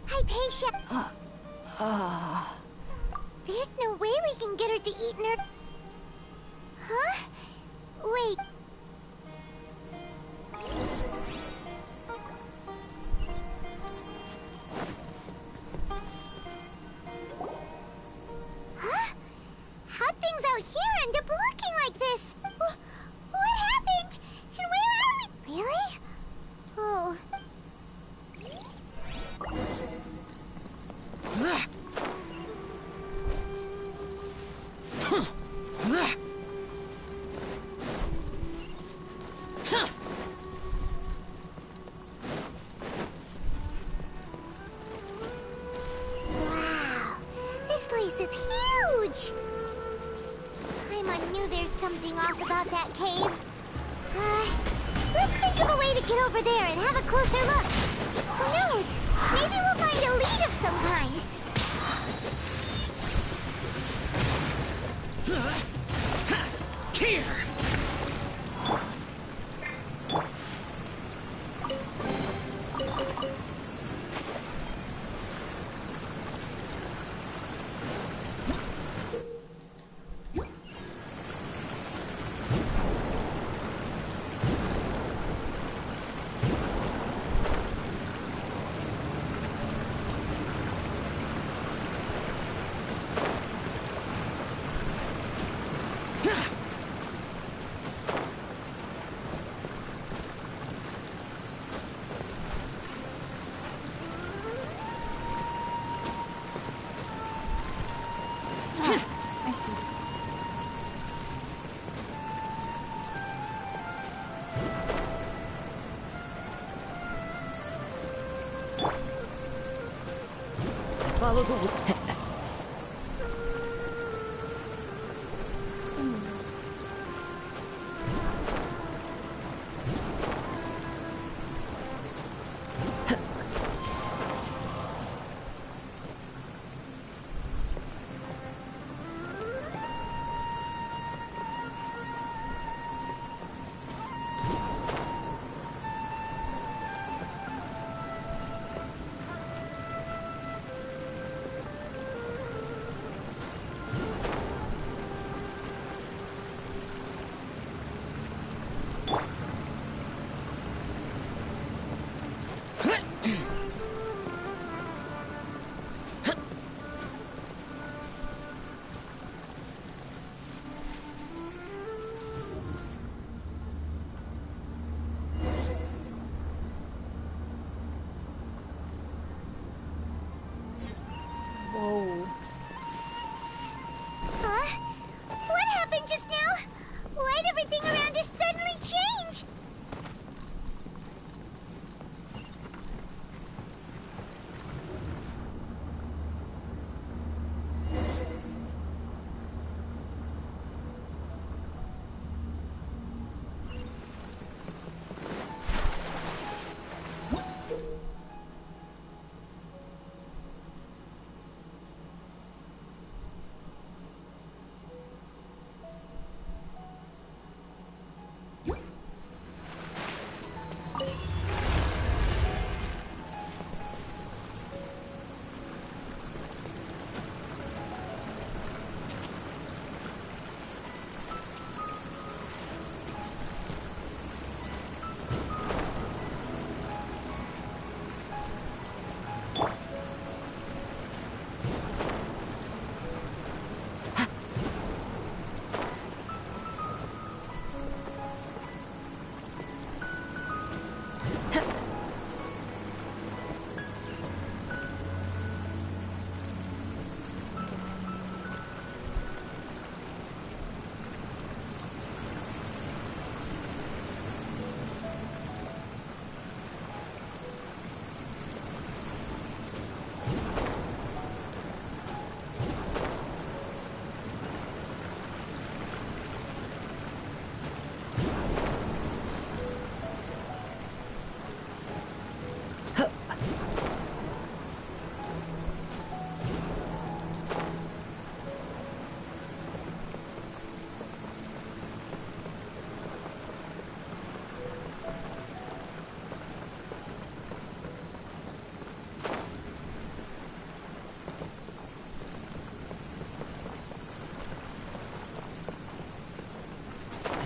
Hypatia. There's no way we can get her to eat in her... Huh? Wait. Huh? How'd things out here end up looking like this? What happened? And where are we? Really? Oh... Wow, this place is huge! Paimon knew there's something off about that cave. Let's think of a way to get over there and have a closer look. Who knows? Maybe we'll find a lead of some kind. Here! follow the Whoa. Huh? What happened just now? Why'd everything around us suddenly change?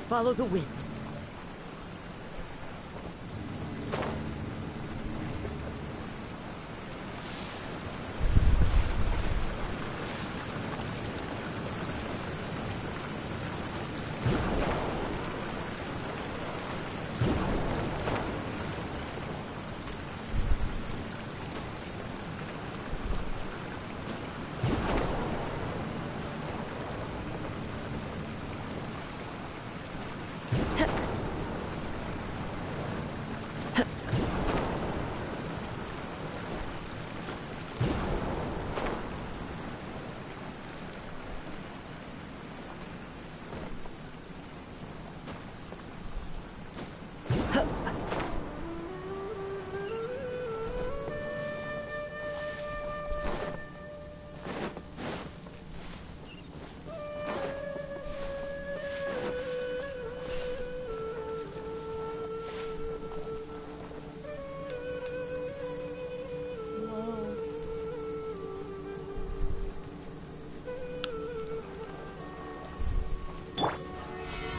follow the wind.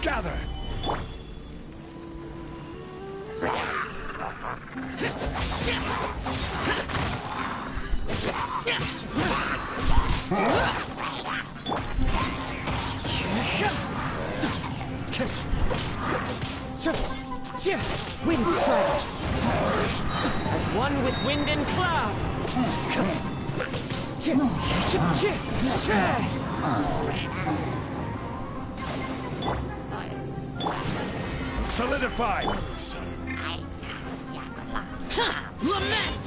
Gather! Wind strike! As one with wind and cloud! Solidify! Lament!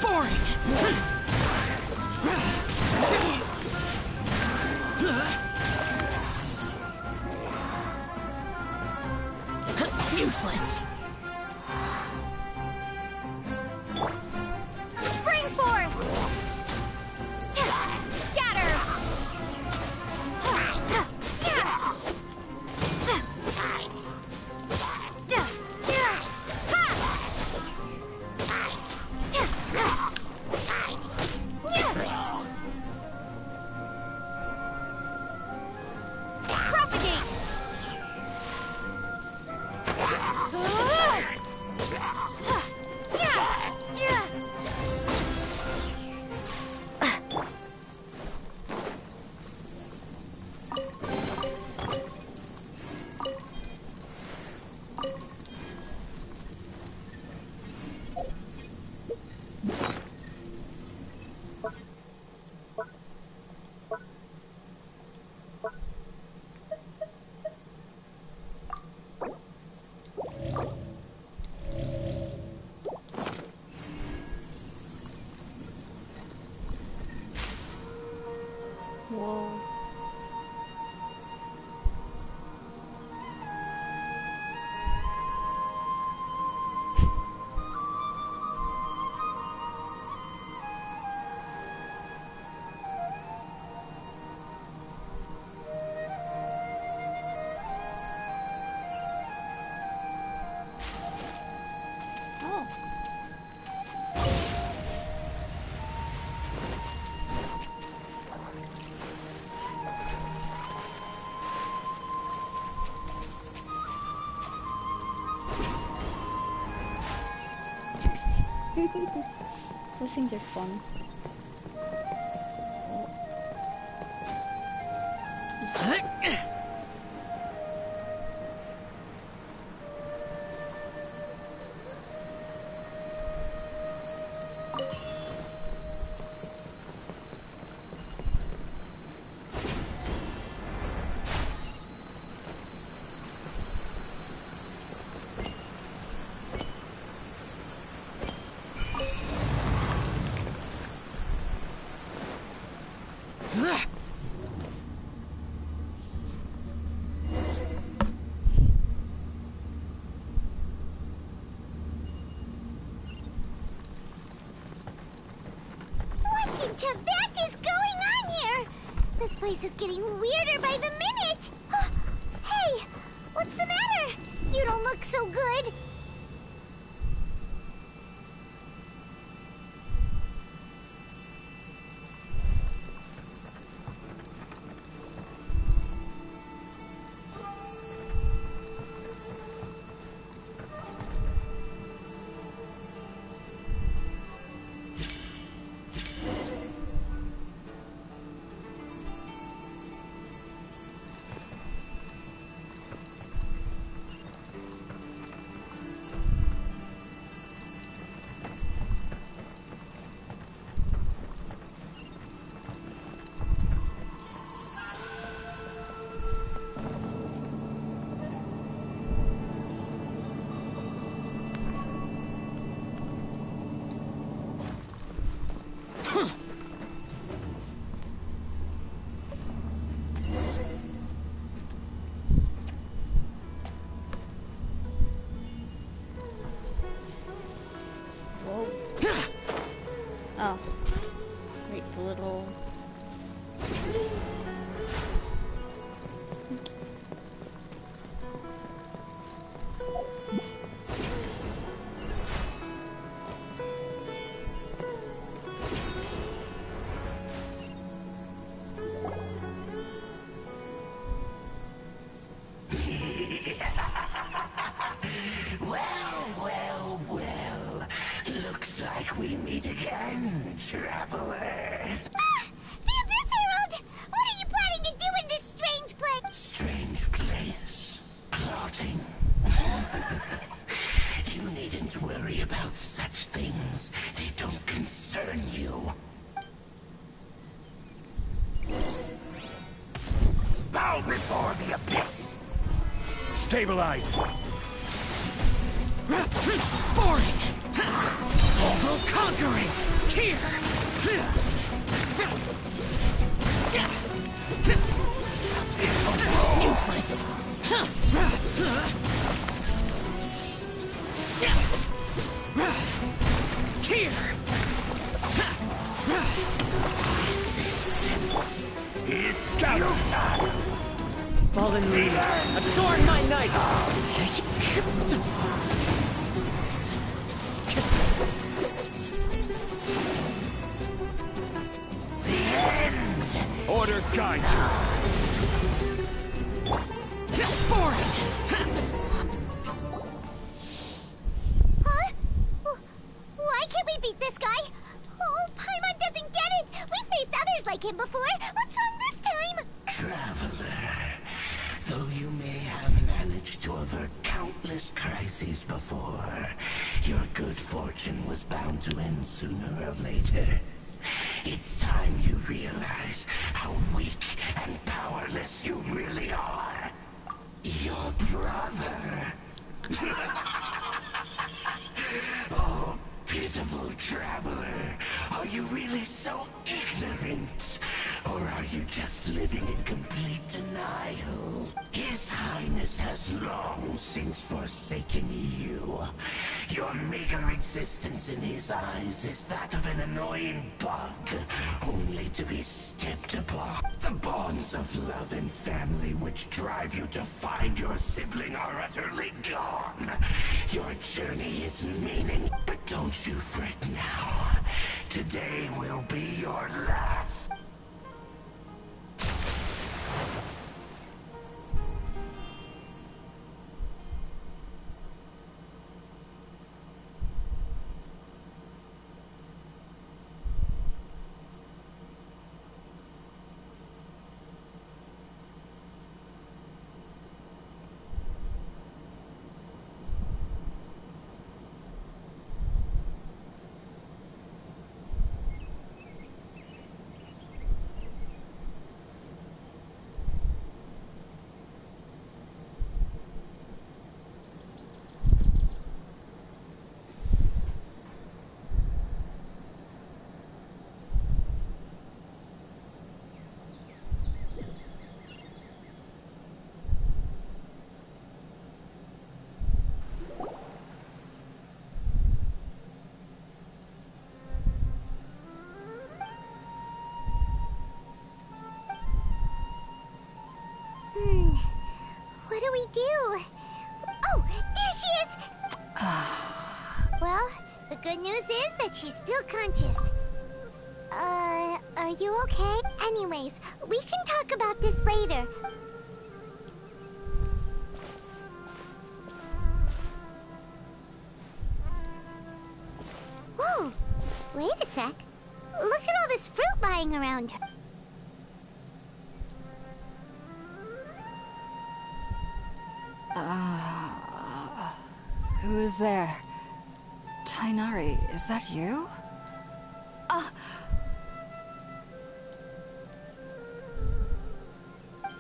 Boring! Useless! Spring forth! Scatter! Propagate! Whoa. Oh. Those things are fun. What into that is going on here? This place is getting weirder by the minute. Hey, what's the matter? You don't look so good. Whoa. Oh. Wait, the little... Well. Looks like we meet again, traveler. The Abyss Herald! What are you planning to do in this strange place? Strange place. Plotting. You needn't worry about such things. They don't concern you. Bow before the Abyss! Stabilize! Useless. Resistance is futile. Fallen leaves, adorn my night! Order guide Huh? Why can't we beat this guy? Oh, Paimon doesn't get it! We faced others like him before! What's wrong this time? Traveler, though you may have managed to avert countless crises before, your good fortune was bound to end sooner or later. It's time you realize how weak and powerless you really are. Your brother. Oh, pitiful traveler. Are you really so ignorant? Or are you just living in complete denial? His Highness has long since forsaken you. Your meager existence in his eyes is that of an annoying bug, only to be stepped upon. The bonds of love and family which drive you to find your sibling are utterly gone. Your journey is meaningless, but don't you fret now. Today will be your last. What do we do? Oh, there she is! Well, the good news is that she's still conscious. Are you okay? Anyways, we can talk about this later. Whoa! Wait a sec. Look at all this fruit lying around her. Who is there? Tainari, is that you?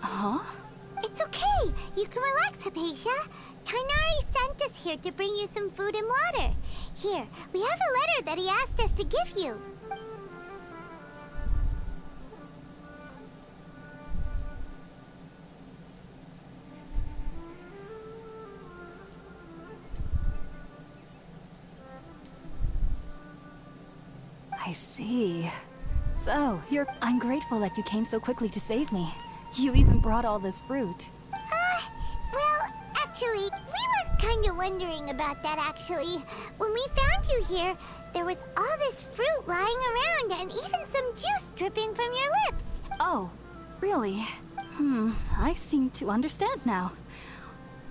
Huh? It's okay. You can relax, Hypatia. Tainari sent us here to bring you some food and water. Here, we have a letter that he asked us to give you. I see. So, I'm grateful that you came so quickly to save me. You even brought all this fruit. Well, actually, we were kinda wondering about that, actually. When we found you here, there was all this fruit lying around and even some juice dripping from your lips. Oh, really? I seem to understand now.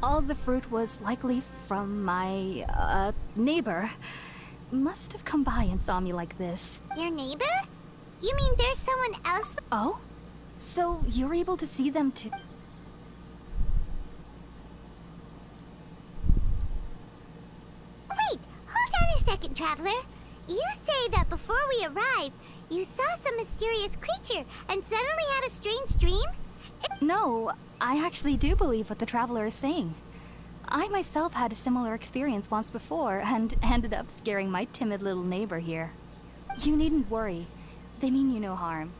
All the fruit was likely from my, neighbor. Must have come by and saw me like this. Your neighbor? You mean there's someone else? Oh? So you're able to see them too? Wait, hold on a second, Traveler. You say that before we arrived, you saw some mysterious creature and suddenly had a strange dream? No, I actually do believe what the Traveler is saying. I myself had a similar experience once before and ended up scaring my timid little neighbor here. You needn't worry. They mean you no harm.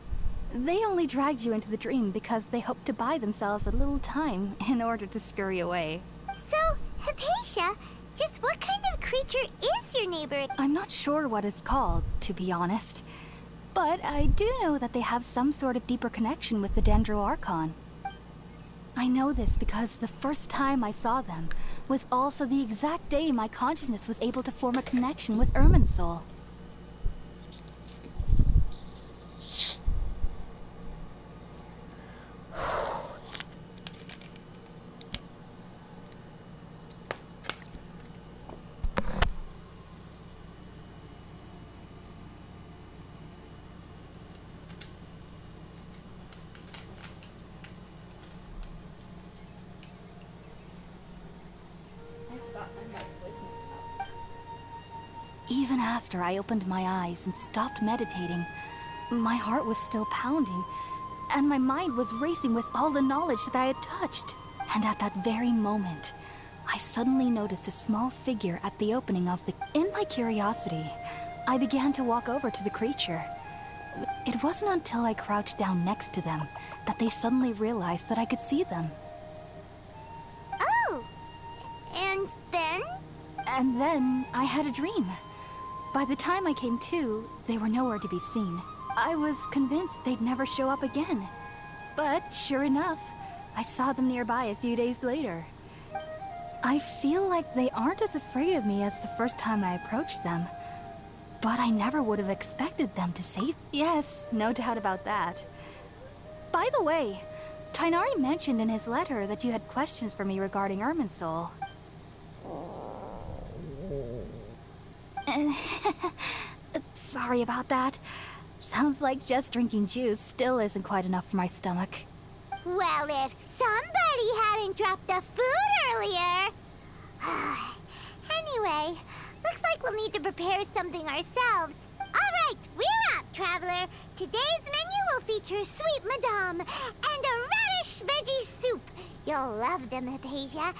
They only dragged you into the dream because they hoped to buy themselves a little time in order to scurry away. So, Hypatia, just what kind of creature is your neighbor? I'm not sure what it's called, to be honest. But I do know that they have some sort of deeper connection with the Dendro Archon. I know this because the first time I saw them was also the exact day my consciousness was able to form a connection with Irminsul. Even after I opened my eyes and stopped meditating, my heart was still pounding, and my mind was racing with all the knowledge that I had touched. And at that very moment, I suddenly noticed a small figure at the opening of the... In my curiosity, I began to walk over to the creature. It wasn't until I crouched down next to them that they suddenly realized that I could see them. Oh! And then? And then I had a dream. By the time I came to, they were nowhere to be seen. I was convinced they'd never show up again. But sure enough, I saw them nearby a few days later. I feel like they aren't as afraid of me as the first time I approached them. But I never would have expected them to save... Yes, no doubt about that. By the way, Tighnari mentioned in his letter that you had questions for me regarding Irminsul. Sorry about that. Sounds like just drinking juice still isn't quite enough for my stomach. Well, if somebody hadn't dropped the food earlier... Anyway, looks like we'll need to prepare something ourselves. Alright, we're up, Traveler. Today's menu will feature sweet madame and a radish veggie soup. You'll love them, Hypatia.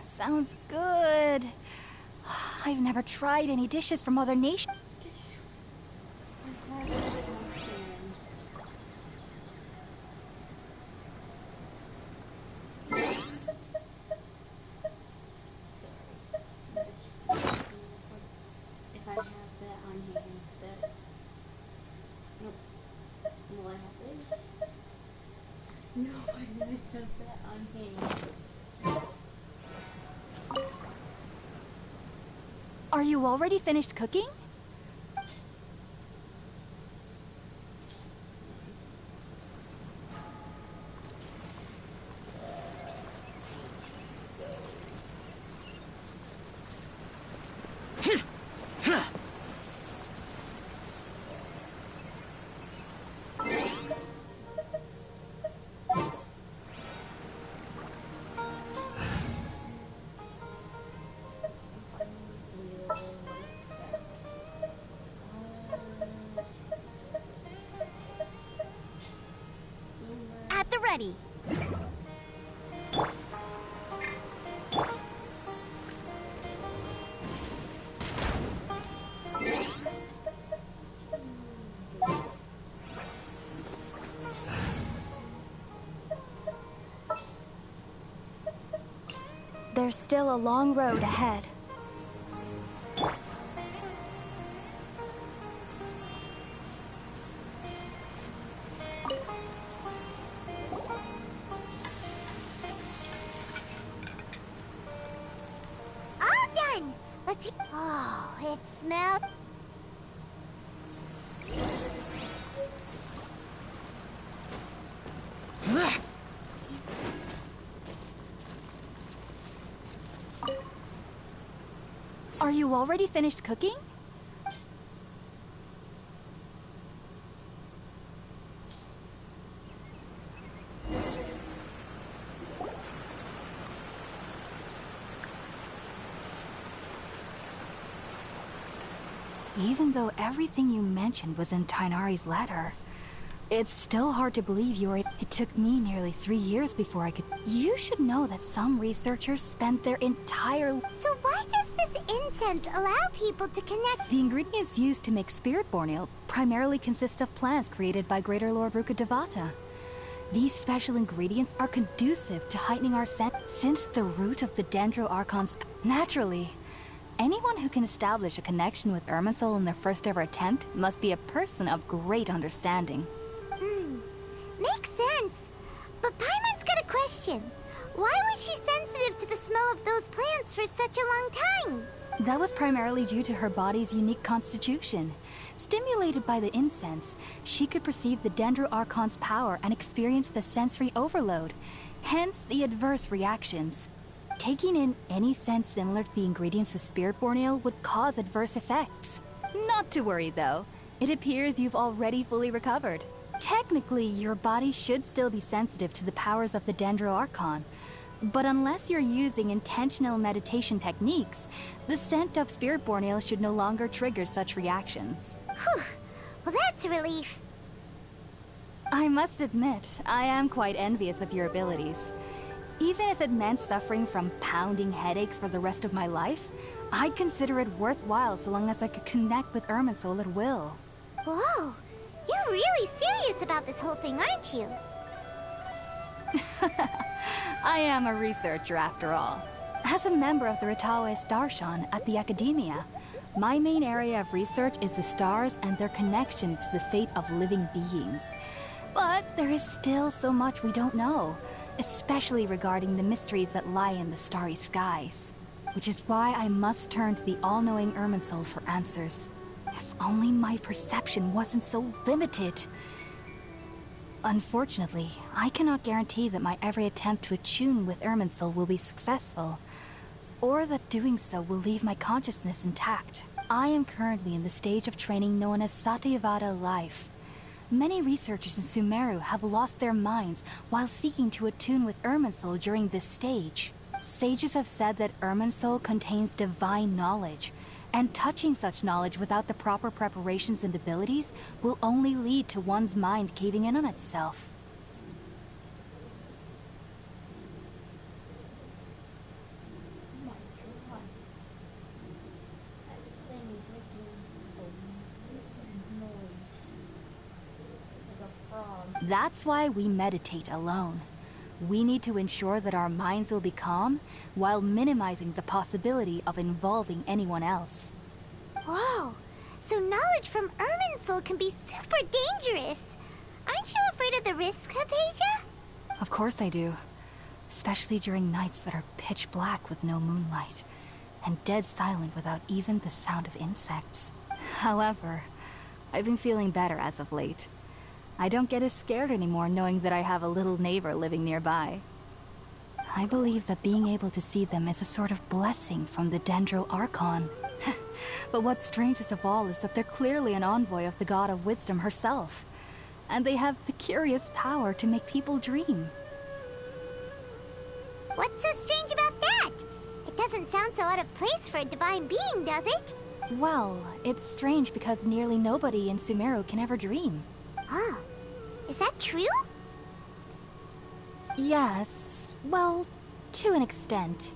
Sounds good. I've never tried any dishes from other nations. If I have that on here, that... Nope. Will I have this? No, I didn't have that on here. Are you already finished cooking? At the ready. There's still a long road ahead. All done! Let's see. Oh, it smells... Are you already finished cooking? Even though everything you mentioned was in Tighnari's letter, It's still hard to believe you were. It took me nearly 3 years before I could. You should know that some researchers spent their entire. So why does this incense allow people to connect? The ingredients used to make spirit-born ale primarily consist of plants created by Greater Lord Rukkhadevata. These special ingredients are conducive to heightening our sense. Since the root of the Dendro Archon's. Naturally, anyone who can establish a connection with Irminsul in their first ever attempt must be a person of great understanding. Makes sense. But Paimon's got a question. Why was she sensitive to the smell of those plants for such a long time? That was primarily due to her body's unique constitution. Stimulated by the incense, she could perceive the Dendro Archon's power and experience the sensory overload, hence the adverse reactions. Taking in any scent similar to the ingredients of Spirit-born ale would cause adverse effects. Not to worry though, it appears you've already fully recovered. Technically, your body should still be sensitive to the powers of the Dendro Archon, but unless you're using intentional meditation techniques, the scent of Spirit-born ale should no longer trigger such reactions. Whew. Well, that's a relief. I must admit, I am quite envious of your abilities. Even if it meant suffering from pounding headaches for the rest of my life, I'd consider it worthwhile so long as I could connect with Irminsul at will. Whoa, you're really serious about this whole thing, aren't you? I am a researcher after all. As a member of the Ritawe Darshan at the Academia, my main area of research is the stars and their connection to the fate of living beings. But there is still so much we don't know, especially regarding the mysteries that lie in the starry skies. Which is why I must turn to the all-knowing Irminsul for answers. If only my perception wasn't so limited. Unfortunately, I cannot guarantee that my every attempt to attune with Irminsul will be successful, or that doing so will leave my consciousness intact. I am currently in the stage of training known as Satyavada life. Many researchers in Sumeru have lost their minds while seeking to attune with Irminsul during this stage. Sages have said that Irminsul contains divine knowledge, and touching such knowledge without the proper preparations and abilities will only lead to one's mind caving in on itself. Oh my god. That thing is making a noise. Like a frog. That's why we meditate alone. We need to ensure that our minds will be calm while minimizing the possibility of involving anyone else. Whoa, so knowledge from Irminsul can be super dangerous. Aren't you afraid of the risks, Hypatia? Of course I do. Especially during nights that are pitch black with no moonlight, and dead silent without even the sound of insects. However, I've been feeling better as of late. I don't get as scared anymore knowing that I have a little neighbor living nearby. I believe that being able to see them is a sort of blessing from the Dendro Archon. But what's strangest of all is that they're clearly an envoy of the God of Wisdom herself. And they have the curious power to make people dream. What's so strange about that? It doesn't sound so out of place for a divine being, does it? Well, it's strange because nearly nobody in Sumeru can ever dream. Oh, is that true? Yes, well, to an extent.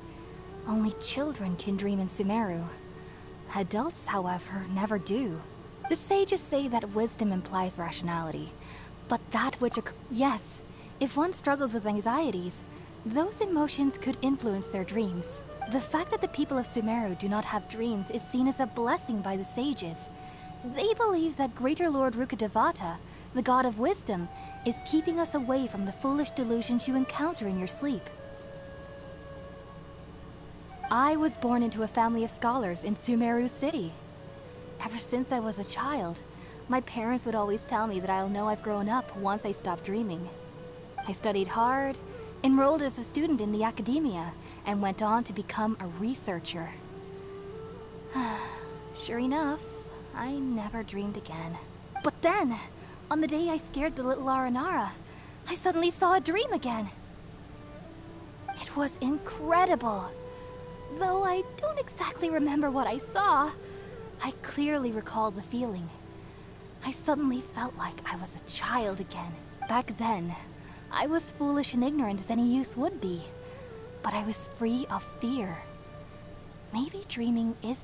Only children can dream in Sumeru. Adults, however, never do. The sages say that wisdom implies rationality, but that which yes, if one struggles with anxieties, those emotions could influence their dreams. The fact that the people of Sumeru do not have dreams is seen as a blessing by the sages. They believe that Greater Lord Rukkhadevata, the God of Wisdom, is keeping us away from the foolish delusions you encounter in your sleep. I was born into a family of scholars in Sumeru City. Ever since I was a child, my parents would always tell me that I'll know I've grown up once I stop dreaming. I studied hard, enrolled as a student in the Academia, and went on to become a researcher. Sure enough, I never dreamed again. But then, on the day I scared the little Aranara, I suddenly saw a dream again. It was incredible. Though I don't exactly remember what I saw, I clearly recall the feeling. I suddenly felt like I was a child again. Back then, I was foolish and ignorant as any youth would be. But I was free of fear. Maybe dreaming is...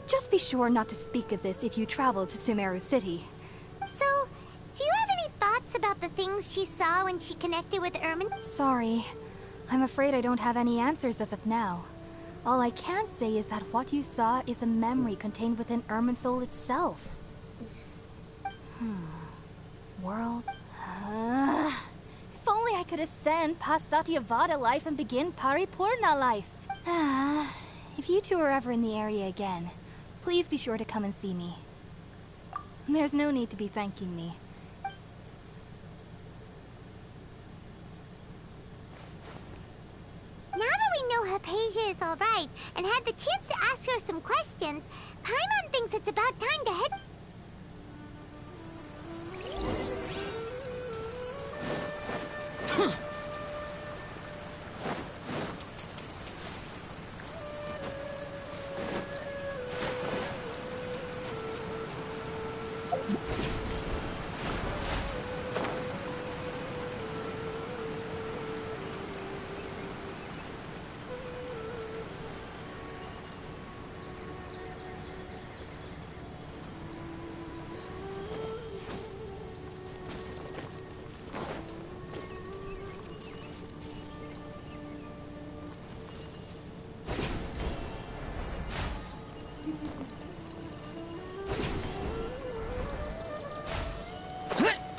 just be sure not to speak of this if you travel to Sumeru City. So, do you have any thoughts about the things she saw when she connected with Ermin? Sorry. I'm afraid I don't have any answers as of now. All I can say is that what you saw is a memory contained within Ermin's soul itself. World... if only I could ascend past Satyavada life and begin Paripurna life. If you two are ever in the area again, please be sure to come and see me. There's no need to be thanking me. Now that we know Hypatia is alright, and had the chance to ask her some questions, Paimon thinks it's about time to head...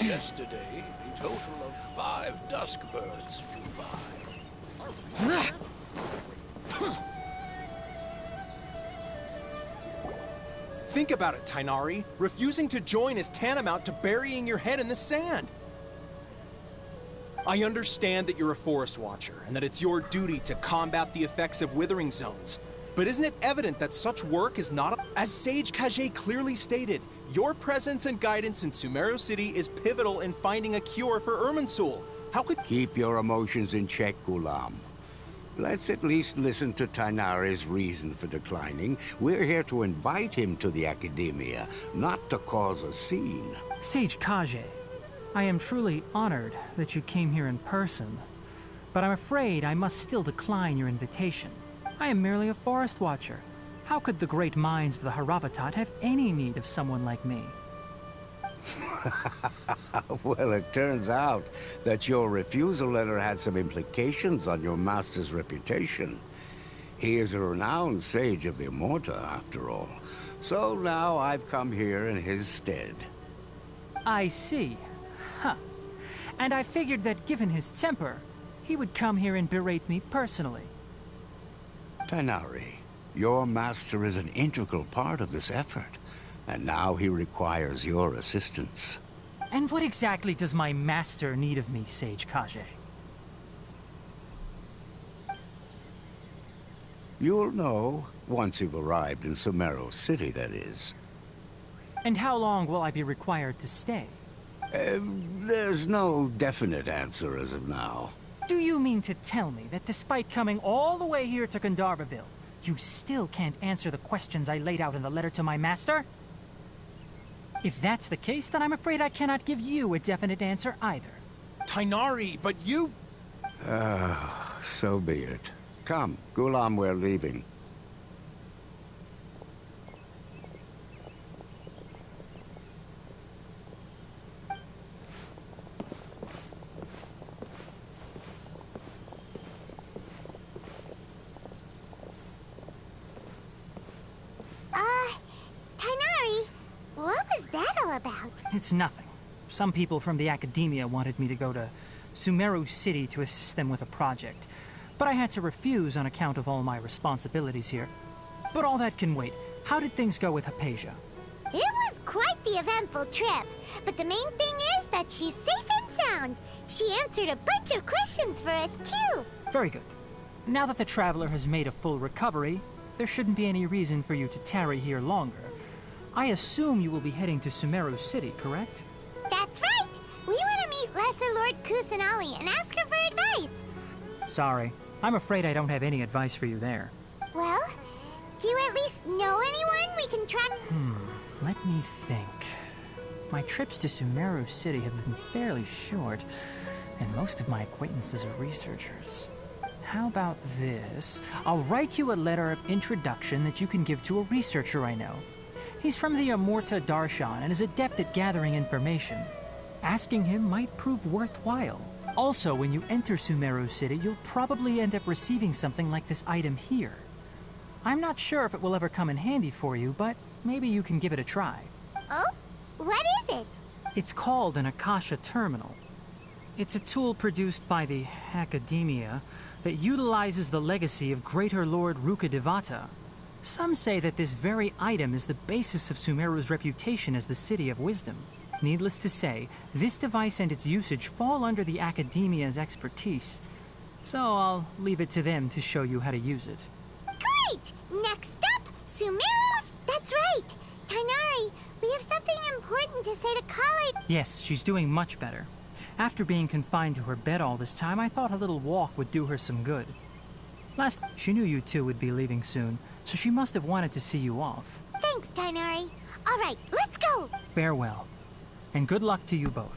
Yesterday, a total of 5 dusk birds flew by. Think about it, Tainari. Refusing to join is tantamount to burying your head in the sand. I understand that you're a forest watcher, and that it's your duty to combat the effects of withering zones. But isn't it evident that such work is not... As Sage Kage clearly stated, your presence and guidance in Sumeru City is pivotal in finding a cure for Irminsul. How could... Keep your emotions in check, Gulam. Let's at least listen to Tainari's reason for declining. We're here to invite him to the Academia, not to cause a scene. Sage Kage, I am truly honored that you came here in person, but I'm afraid I must still decline your invitation. I am merely a forest watcher. How could the great minds of the Haravatat have any need of someone like me? Well, it turns out that your refusal letter had some implications on your master's reputation. He is a renowned sage of the Immorta, after all. So now I've come here in his stead. I see. Huh. And I figured that given his temper, he would come here and berate me personally. Tainari, your master is an integral part of this effort, and now he requires your assistance. And what exactly does my master need of me, Sage Kage? You'll know, once you've arrived in Sumeru City, that is. And how long will I be required to stay? There's no definite answer as of now. Do you mean to tell me that despite coming all the way here to Gandharvaville, you still can't answer the questions I laid out in the letter to my master? If that's the case, then I'm afraid I cannot give you a definite answer either. Tainari, but you... So be it. Come, Gulam, we're leaving. Tainari, what was that all about? It's nothing. Some people from the Academia wanted me to go to Sumeru City to assist them with a project, but I had to refuse on account of all my responsibilities here. But all that can wait. How did things go with Hypatia? It was quite the eventful trip, but the main thing is that she's safe and sound. She answered a bunch of questions for us, too. Very good. Now that the Traveler has made a full recovery, there shouldn't be any reason for you to tarry here longer. I assume you will be heading to Sumeru City, correct? That's right! We want to meet Lesser Lord Kusanali and ask her for advice. Sorry. I'm afraid I don't have any advice for you there. Well, do you at least know anyone we can try? Let me think. My trips to Sumaru City have been fairly short, and most of my acquaintances are researchers. How about this? I'll write you a letter of introduction that you can give to a researcher I know. He's from the Amurta Darshan and is adept at gathering information. Asking him might prove worthwhile. Also, when you enter Sumaru City, you'll probably end up receiving something like this item here. I'm not sure if it will ever come in handy for you, but maybe you can give it a try. Oh? What is it? It's called an Akasha Terminal. It's a tool produced by the Academia that utilizes the legacy of Greater Lord Rukkhadevata. Some say that this very item is the basis of Sumeru's reputation as the City of Wisdom. Needless to say, this device and its usage fall under the Academia's expertise, so I'll leave it to them to show you how to use it. Great! Next up, Sumeru's... That's right! Tighnari, we have something important to say to Kale. Yes, she's doing much better. After being confined to her bed all this time, I thought a little walk would do her some good. Last, she knew you two would be leaving soon, so she must have wanted to see you off. Thanks, Tighnari. All right, let's go! Farewell, and good luck to you both.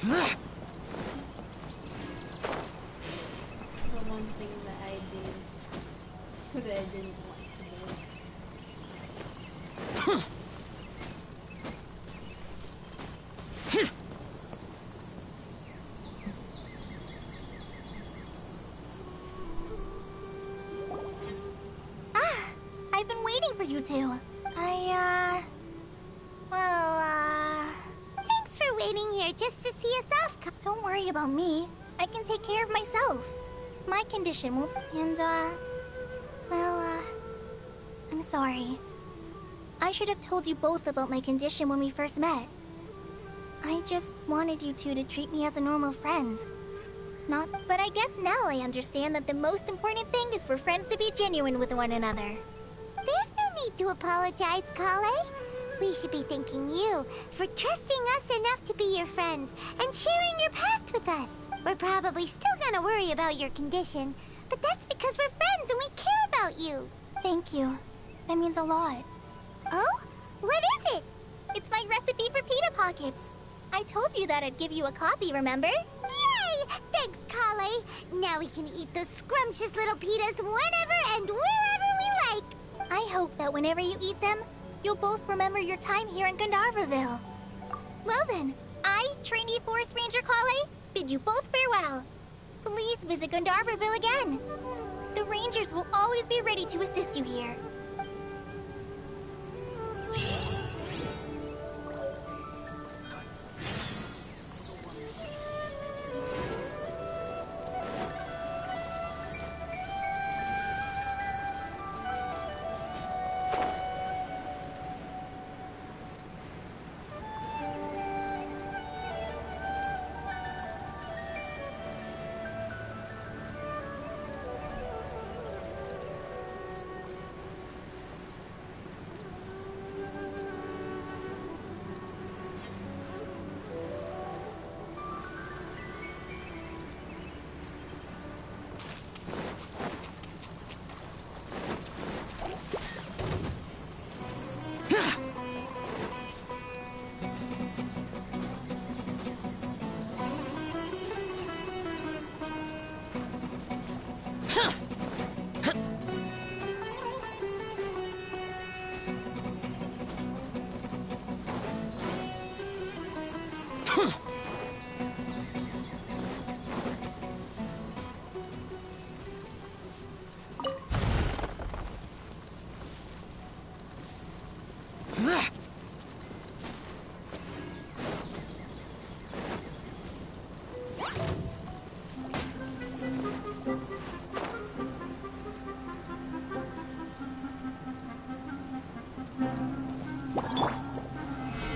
The one thing that I did that I didn't want to do. I've been waiting for you two. Thanks for waiting here just to see us off. Don't worry about me. I can take care of myself. My condition won't... I'm sorry. I should have told you both about my condition when we first met. I just wanted you two to treat me as a normal friend. But I guess now I understand that the most important thing is for friends to be genuine with one another. There's no need to apologize, Kale. We should be thanking you for trusting us enough to be your friends and sharing your past with us. We're probably still gonna worry about your condition, but that's because we're friends and we care about you. Thank you. That means a lot. Oh? What is it? It's my recipe for pita pockets. I told you that I'd give you a copy, remember? Yay! Thanks, Kale. Now we can eat those scrumptious little pitas whenever and wherever we like. I hope that whenever you eat them, you'll both remember your time here in Gandharvaville. Well then, I, trainee Forest Ranger Kale, bid you both farewell. Please visit Gandharvaville again. The Rangers will always be ready to assist you here.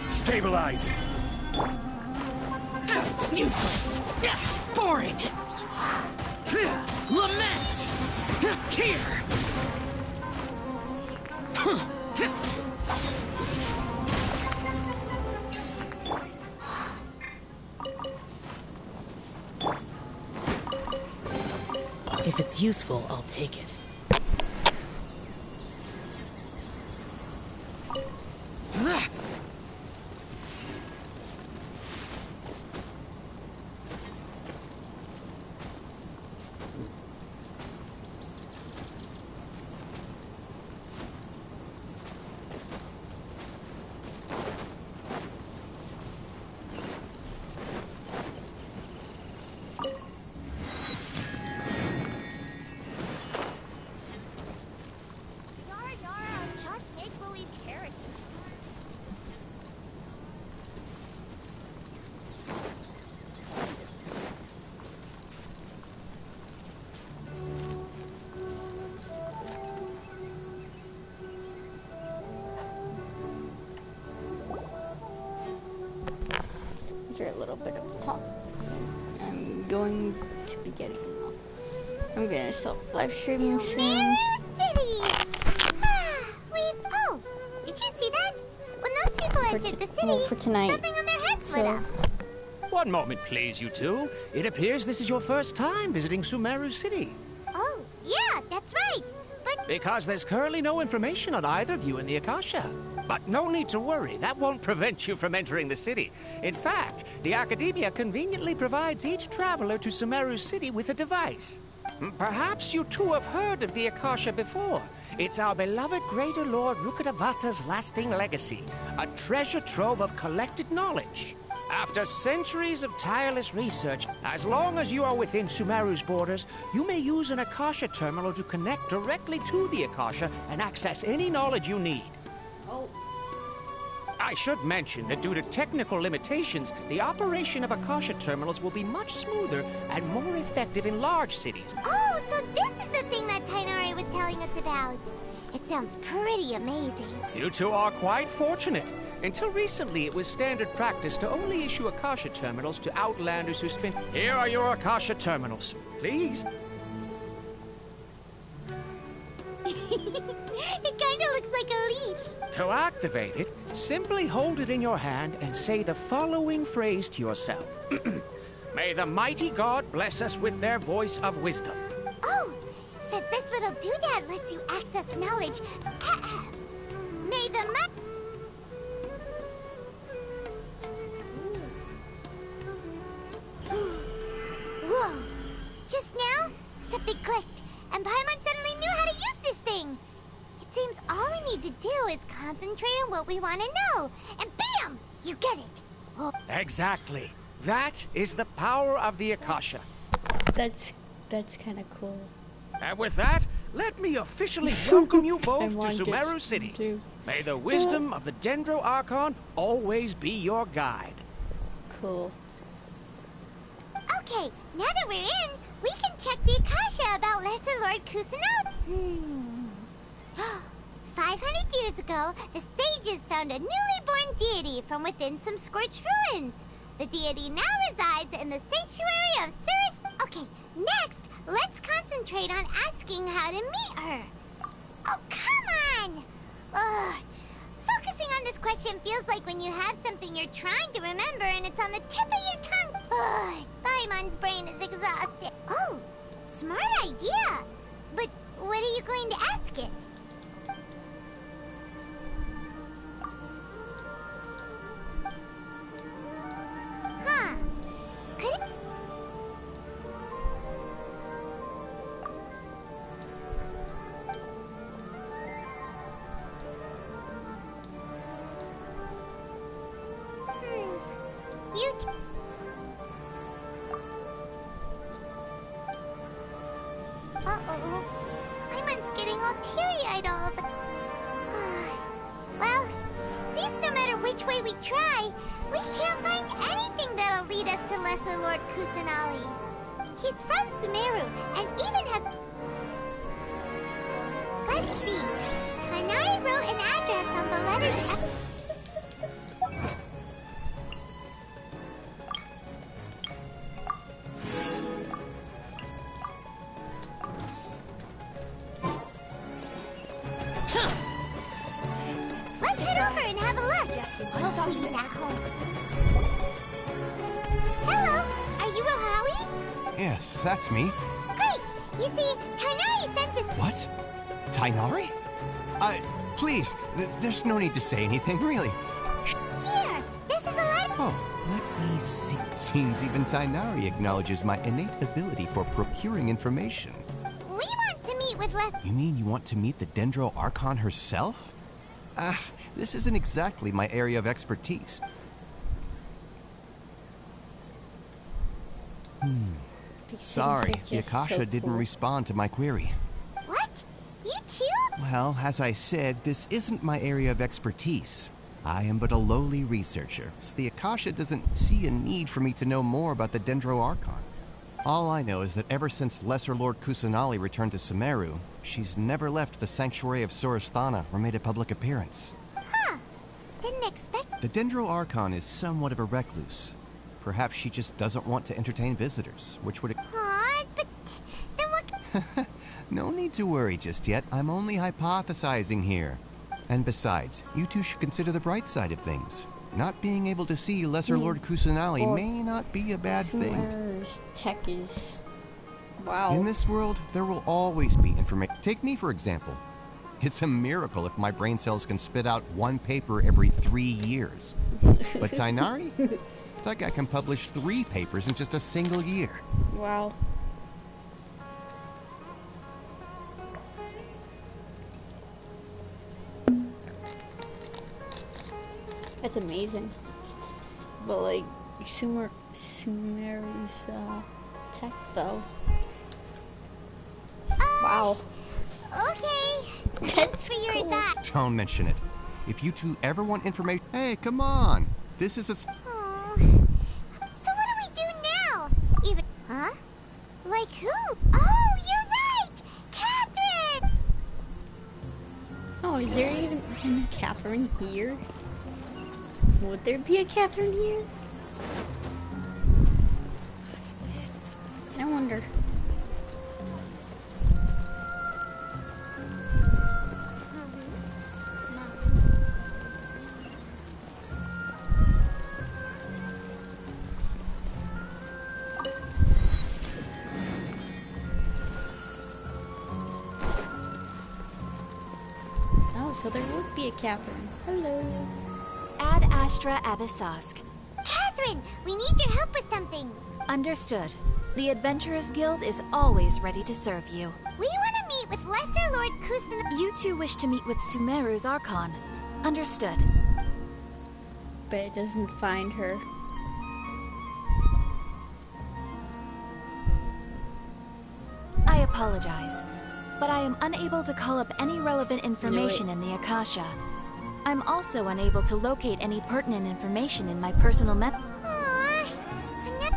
Stabilize! Useless! Boring! Lament! Here! If it's useful, I'll take it. After a little bit of talk, I'm going to be getting off. I'm gonna stop live streaming soon. Sumeru City! Oh, did you see that? When those people entered the city, for tonight. something on their heads lit up. One moment, please, you two. It appears this is your first time visiting Sumeru City. Oh, yeah, that's right. But Because there's currently no information on either of you in the Akasha. But no need to worry, that won't prevent you from entering the city. In fact, the Academia conveniently provides each traveler to Sumeru City with a device. Perhaps you two have heard of the Akasha before. It's our beloved Greater Lord Rukkhadevata's lasting legacy, a treasure trove of collected knowledge. After centuries of tireless research, as long as you are within Sumeru's borders, you may use an Akasha terminal to connect directly to the Akasha and access any knowledge you need. Oh. I should mention that due to technical limitations, the operation of Akasha terminals will be much smoother and more effective in large cities. oh, so this is the thing that Tainari was telling us about. It sounds pretty amazing. You two are quite fortunate. Until recently, it was standard practice to only issue Akasha terminals to outlanders who spent... Here are your Akasha terminals. Please. It kinda looks like a leaf. To activate it, simply hold it in your hand and say the following phrase to yourself. May the mighty God bless us with their voice of wisdom. Oh, says this little doodad lets you access knowledge. May the Whoa! Just now, something clicked, and Paimon suddenly knew how to use this thing. It seems all we need to do is concentrate on what we want to know, and bam! You get it. Oh. Exactly. That is the power of the Akasha. That's kind of cool. And with that, let me officially welcome you both to want Sumeru Genshin City. too. May the wisdom of the Dendro Archon always be your guide. Cool. Okay, now that we're in, we can check the Akasha about Lesser Lord Kusanagi. 500 years ago, the sages found a newly born deity from within some scorched ruins. The deity now resides in the sanctuary of Cirrus. Okay, next, let's concentrate on asking how to meet her. Oh, come on! Ugh. Focusing on this question feels like when you have something you're trying to remember and it's on the tip of your tongue. Ugh, Paimon's brain is exhausted. Oh, smart idea. But what are you going to ask it? Huh. Could it... You... Uh-oh. Paimon's getting all teary-eyed all of it. Well, seems no matter which way we try, we can't find anything that'll lead us to Lesser Lord Kusanagi. He's from Sumeru, and even has... Let's see. Tainari wrote an address on the letters... Let's head over and have a look. Hopefully he's at home. Hello, are you Rohawi? Yes, that's me. Great. You see, Kainari sent us— What? Tainari? Please, there's no need to say anything, really. Here, this is a letter. Oh, let me see. Seems even Tainari acknowledges my innate ability for procuring information. We want to meet with You mean you want to meet the Dendro Archon herself? This isn't exactly my area of expertise. Sorry, the Akasha didn't respond to my query. What? You too? Well, as I said, this isn't my area of expertise. I am but a lowly researcher, so the Akasha doesn't see a need for me to know more about the Dendro Archon. All I know is that ever since Lesser Lord Kusanali returned to Sumeru, she's never left the Sanctuary of Sorasthana or made a public appearance. Huh. Didn't expect— The Dendro Archon is somewhat of a recluse. Perhaps she just doesn't want to entertain visitors, which would— Aw, but then what— No need to worry just yet. I'm only hypothesizing here. And besides, you two should consider the bright side of things. Not being able to see Lesser Lord Kusanali may not be a bad thing. Sumeru's tech is... wow. In this world, there will always be information. Take me, for example. It's a miracle if my brain cells can spit out one paper every 3 years. But Tainari? That guy can publish 3 papers in just a single year. Wow. That's amazing. But like, Sumeru's tech though. Wow. Okay. Thanks for your advice. Don't mention it. If you two ever want information— Hey, come on! This is a— Oh. So what do we do now? Even— Huh? Like who? Oh, you're right! Catherine! Oh, is there even a Catherine here? Would there be a Catherine here? I wonder. Oh, so there would be a Catherine. Hello. Ad Astra Abyssosk. Catherine, we need your help with something. Understood. The Adventurers Guild is always ready to serve you. We want to meet with Lesser Lord Kusanali. You two wish to meet with Sumeru's Archon. Understood. But it doesn't find her. I apologize, but I am unable to call up any relevant information in the Akasha. I'm also unable to locate any pertinent information in my personal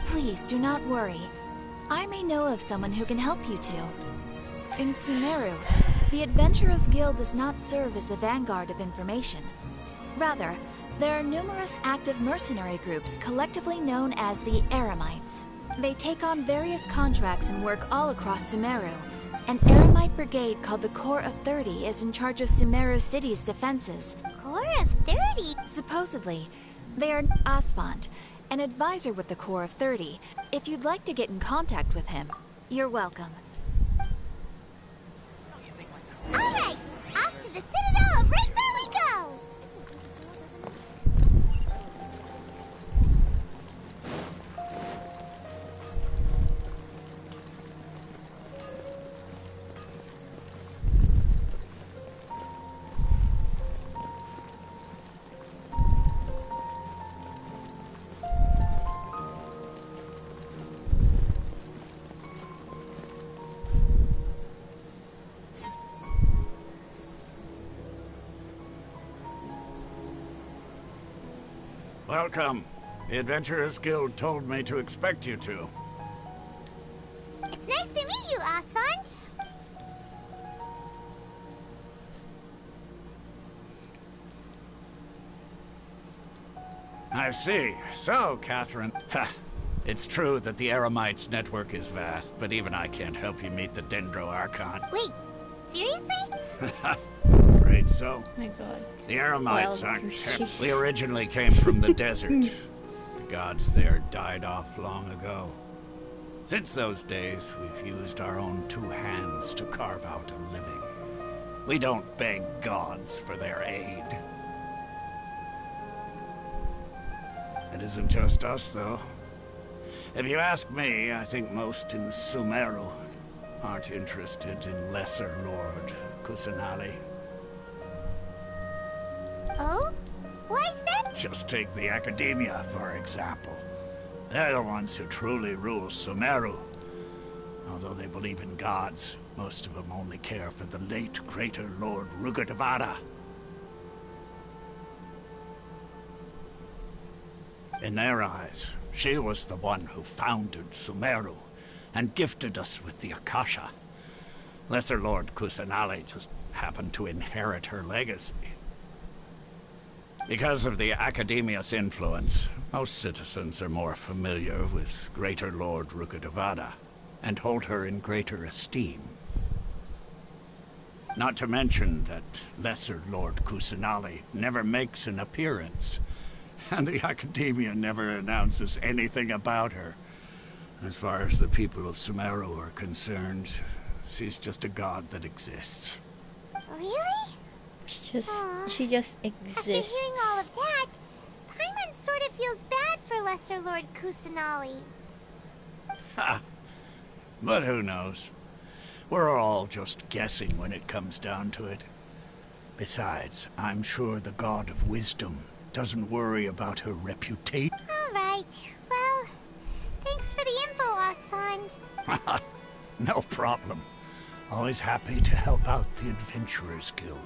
Please do not worry. I may know of someone who can help you two. In Sumeru, the Adventurers Guild does not serve as the vanguard of information. Rather, there are numerous active mercenary groups collectively known as the Eremites. They take on various contracts and work all across Sumeru. An Eremite brigade called the Corps of 30 is in charge of Sumeru City's defenses. Corps of 30? Supposedly. They are Asphalt, an advisor with the Corps of 30. If you'd like to get in contact with him, you're welcome. Alright, off to the Citadel of Razor we go! Welcome. The Adventurers Guild told me to expect you two. It's nice to meet you, Asphalt. I see. So, Catherine. Ha! It's true that the Eremites network is vast, but even I can't help you meet the Dendro Archon. Wait, seriously? Afraid so. Oh my god. The Eremites Wild aren't goose chase. We originally came from the desert. The gods there died off long ago. Since those days, we've used our own 2 hands to carve out a living. We don't beg gods for their aid. It isn't just us, though. If you ask me, I think most in Sumeru aren't interested in Lesser Lord Kusanali. Oh? Why is that? Just take the Academia, for example. They're the ones who truly rule Sumeru. Although they believe in gods, most of them only care for the late Greater Lord Rugadavada. In their eyes, she was the one who founded Sumeru and gifted us with the Akasha. Lesser Lord Kusanali just happened to inherit her legacy. Because of the Academia's influence, most citizens are more familiar with Greater Lord Rugadavada and hold her in greater esteem. Not to mention that Lesser Lord Kusanali never makes an appearance, and the Academia never announces anything about her. As far as the people of Sumeru are concerned, she's just a god that exists. Really? She just exists. After hearing all of that, Paimon sort of feels bad for Lesser Lord Kusanali. Ha! But who knows? We're all just guessing when it comes down to it. Besides, I'm sure the God of Wisdom doesn't worry about her reputation. All right. Well, thanks for the info, Osfond. No problem. Always happy to help out the Adventurers Guild.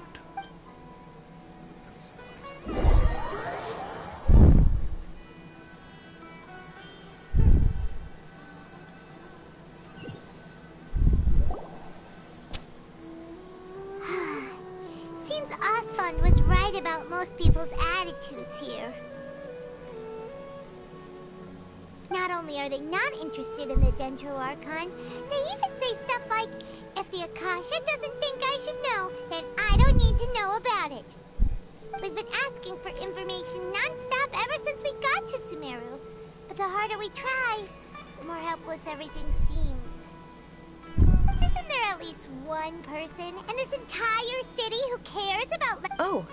Seems Osfond was right about most people's attitudes here. Not only are they not interested in the Dendro Archon, they even say stuff like, if the Akasha doesn't think I should know, then I don't need to know about it. We've been asking for information non-stop ever since we got to Sumeru. But the harder we try, the more helpless everything seems. Isn't there at least one person in this entire city who cares about... Oh,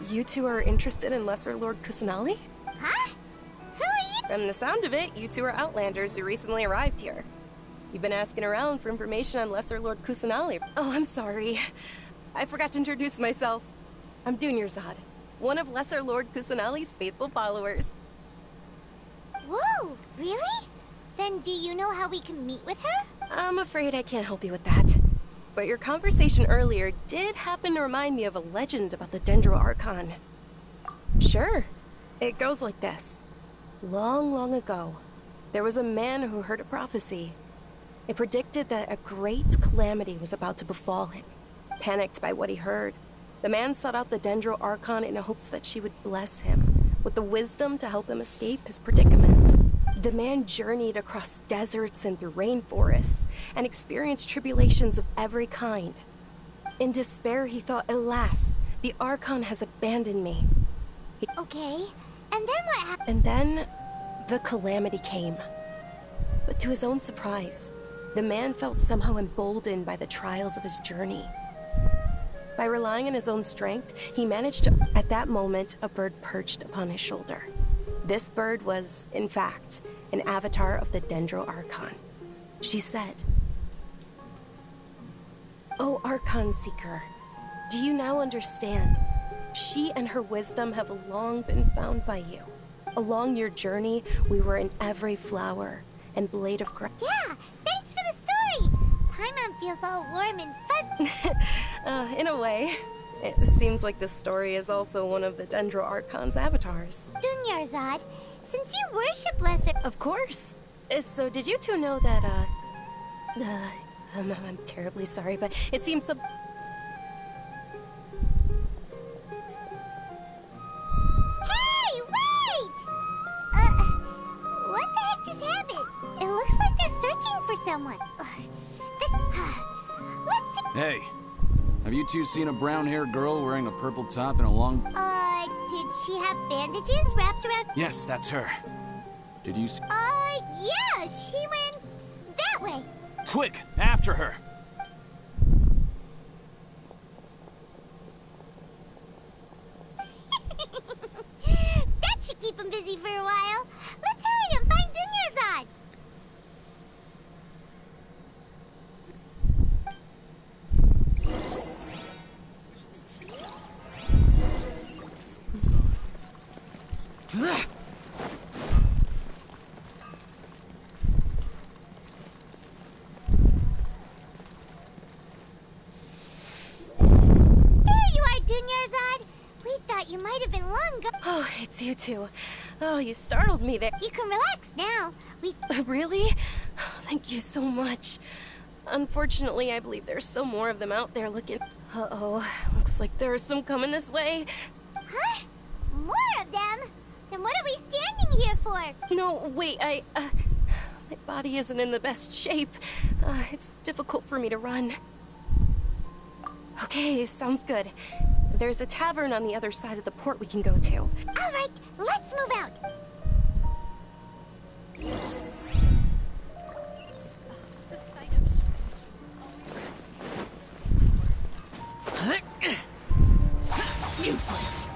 you two are interested in Lesser Lord Kusanali? Huh? Who are you? From the sound of it, you two are Outlanders who recently arrived here. You've been asking around for information on Lesser Lord Kusanali. Oh, I'm sorry. I forgot to introduce myself. I'm Dunyarzad, one of Lesser Lord Kusanali's faithful followers. Whoa, really? Then do you know how we can meet with her? I'm afraid I can't help you with that. But your conversation earlier did happen to remind me of a legend about the Dendro Archon. Sure. It goes like this. Long, long ago, there was a man who heard a prophecy. It predicted that a great calamity was about to befall him. Panicked by what he heard, the man sought out the Dendro Archon in hopes that she would bless him with the wisdom to help him escape his predicament. The man journeyed across deserts and through rainforests and experienced tribulations of every kind. In despair, he thought, alas, the Archon has abandoned me. Okay, and then what happened? And then, the calamity came. But to his own surprise, the man felt somehow emboldened by the trials of his journey. By relying on his own strength, he managed to, at that moment, a bird perched upon his shoulder. This bird was, in fact, an avatar of the Dendro Archon. She said, "O Archon Seeker, do you now understand? She and her wisdom have long been found by you. Along your journey, we were in every flower and blade of grass." Yeah, thanks for the story! Paimon feels all warm and fuzzy. In a way. It seems like this story is also one of the Dendro Archon's avatars. Dunyarzad, since you worship Lesser... Of course. So did you two know that, I'm terribly sorry, but it seems so... Hey, wait! What the heck just happened? It looks like they're searching for someone. Let's see... Hey, have you two seen a brown-haired girl wearing a purple top and a long... Did she have bandages wrapped around... Yes, that's her. Did you see... Yeah, she went Quick, after her! That should keep him busy for a while. Let's hurry and find Dunyarzad. You might have been long gone. Oh, it's you two. Oh, you startled me there. You can relax now. Really? Thank you so much. Unfortunately, I believe there's still more of them out there looking. Uh-oh. Looks like there are some coming this way. Huh? More of them? Then what are we standing here for? No, wait, my body isn't in the best shape. It's difficult for me to run. Okay, sounds good. There's a tavern on the other side of the port we can go to. All right, let's move out. Useless.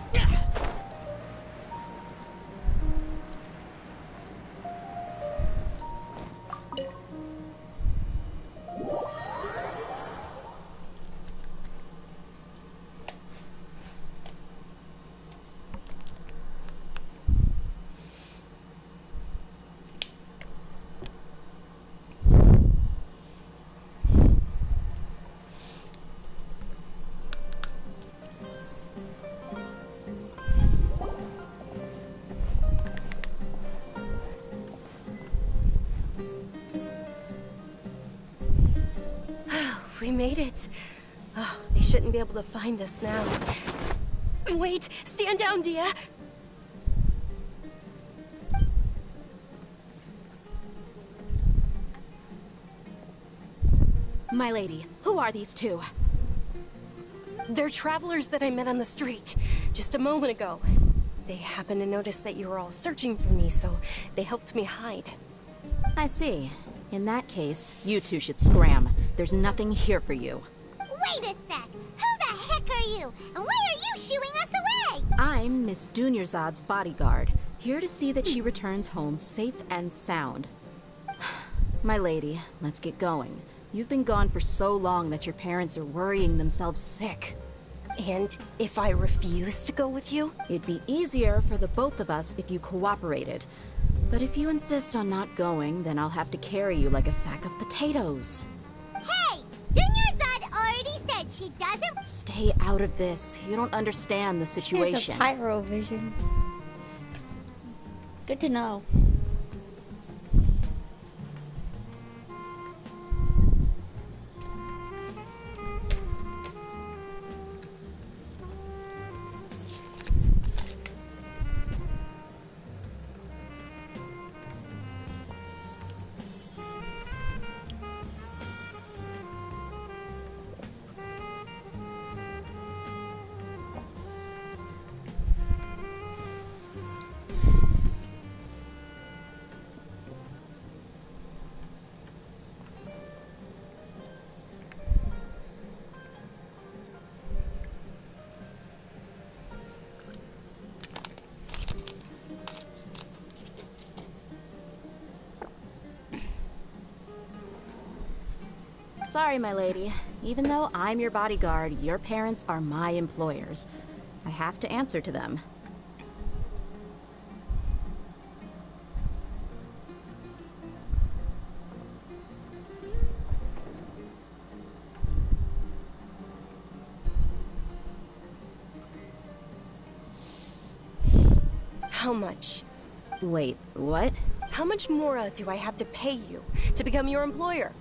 We made it. Oh, they shouldn't be able to find us now. Wait, stand down, Dia. My lady, who are these two? They're travelers that I met on the street just a moment ago. They happened to notice that you were all searching for me, so they helped me hide. I see. In that case, you two should scram. There's nothing here for you. Wait a sec! Who the heck are you? And why are you shooing us away? I'm Miss Dunyarzad's bodyguard, here to see that she returns home safe and sound. My lady, let's get going. You've been gone for so long that your parents are worrying themselves sick. And if I refuse to go with you? It'd be easier for the both of us if you cooperated. But if you insist on not going, then I'll have to carry you like a sack of potatoes. Hey! Dunyarzad already said she doesn't— Stay out of this. You don't understand the situation. It's a pyro vision. Good to know. Sorry, my lady. Even though I'm your bodyguard, your parents are my employers. I have to answer to them. How much? Wait, what? How much more do I have to pay you to become your employer?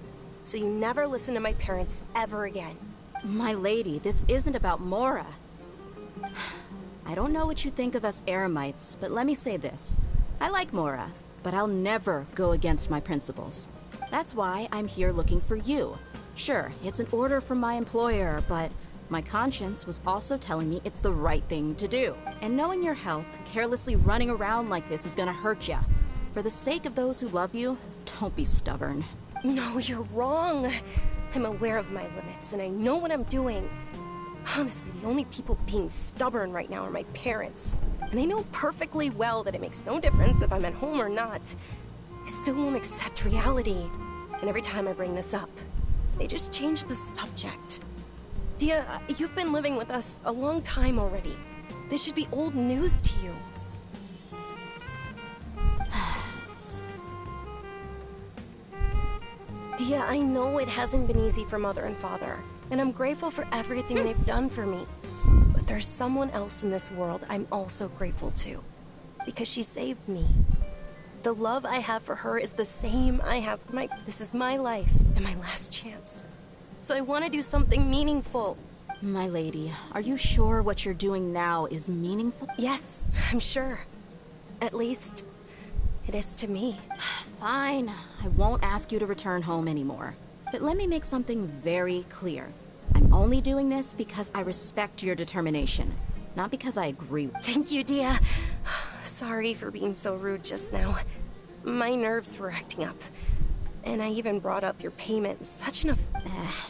So you never listen to my parents ever again. My lady, this isn't about Mora. I don't know what you think of us Eremites, but let me say this. I like Mora, but I'll never go against my principles. That's why I'm here looking for you. Sure, it's an order from my employer, but my conscience was also telling me it's the right thing to do. And knowing your health, carelessly running around like this is gonna hurt ya. For the sake of those who love you, don't be stubborn. No, you're wrong. I'm aware of my limits, and I know what I'm doing. Honestly, the only people being stubborn right now are my parents. And they know perfectly well that it makes no difference if I'm at home or not. They still won't accept reality. And every time I bring this up, they just change the subject. Dia, you've been living with us a long time already. This should be old news to you. Dia, I know it hasn't been easy for Mother and Father, and I'm grateful for everything they've done for me. But there's someone else in this world I'm also grateful to, because she saved me. The love I have for her is the same I have for my... This is my life and my last chance. So I want to do something meaningful. My lady, are you sure what you're doing now is meaningful? Yes, I'm sure. At least, it is to me. Fine. I won't ask you to return home anymore. But let me make something very clear. I'm only doing this because I respect your determination, not because I agree with you. Thank you, Dia. Sorry for being so rude just now. My nerves were acting up. And I even brought up your payment. Such an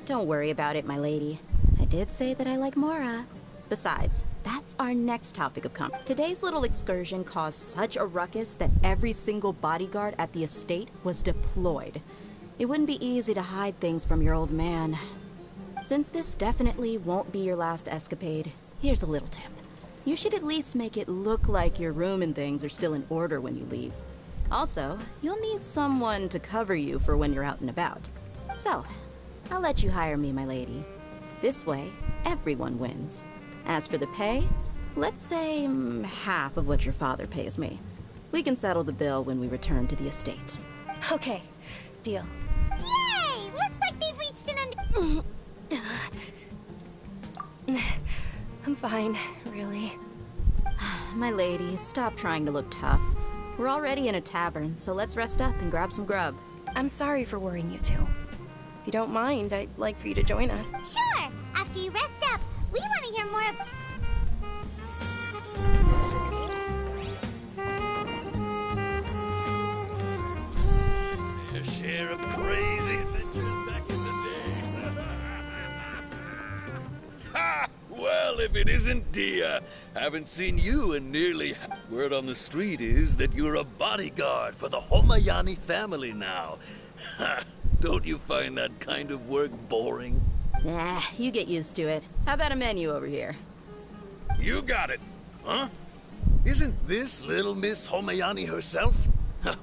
Don't worry about it, my lady. I did say that I like Mora. Besides, that's our next topic of conversation. Today's little excursion caused such a ruckus that every single bodyguard at the estate was deployed. It wouldn't be easy to hide things from your old man. Since this definitely won't be your last escapade, here's a little tip. You should at least make it look like your room and things are still in order when you leave. Also, you'll need someone to cover you for when you're out and about. So, I'll let you hire me, my lady. This way, everyone wins. As for the pay, let's say half of what your father pays me. We can settle the bill when we return to the estate. Okay, deal. Yay! Looks like they've reached an I'm fine, really. My lady, stop trying to look tough. We're already in a tavern, so let's rest up and grab some grub. I'm sorry for worrying you two. If you don't mind, I'd like for you to join us. Sure! After you rest up, we want to hear more of... Their share of crazy adventures back in the day. Ha! Well, if it isn't Dia, haven't seen you in nearly... Word on the street is that you're a bodyguard for the Homayani family now. Ha! Don't you find that kind of work boring? Nah, you get used to it. How about a menu over here? You got it, huh? Isn't this little Miss Homayani herself?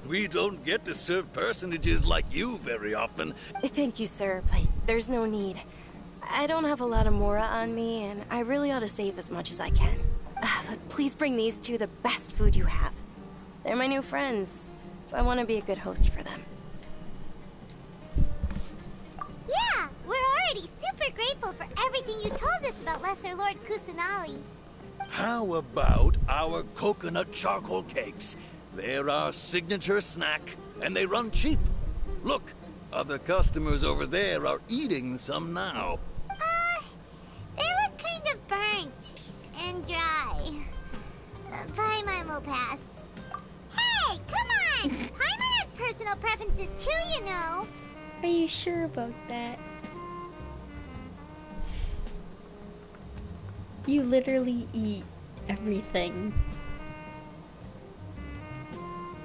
We don't get to serve personages like you very often. Thank you, sir, but there's no need. I don't have a lot of Mora on me, and I really ought to save as much as I can. But please bring these two the best food you have. They're my new friends, so I want to be a good host for them. Yeah, we're already super grateful for everything you told us about Lesser Lord Kusanali. How about our coconut charcoal cakes? They're our signature snack, and they run cheap. Look, other customers over there are eating some now. They look kind of burnt and dry. Paimon will pass. Hey, come on! Paimon has personal preferences too, you know. Are you sure about that? You literally eat everything.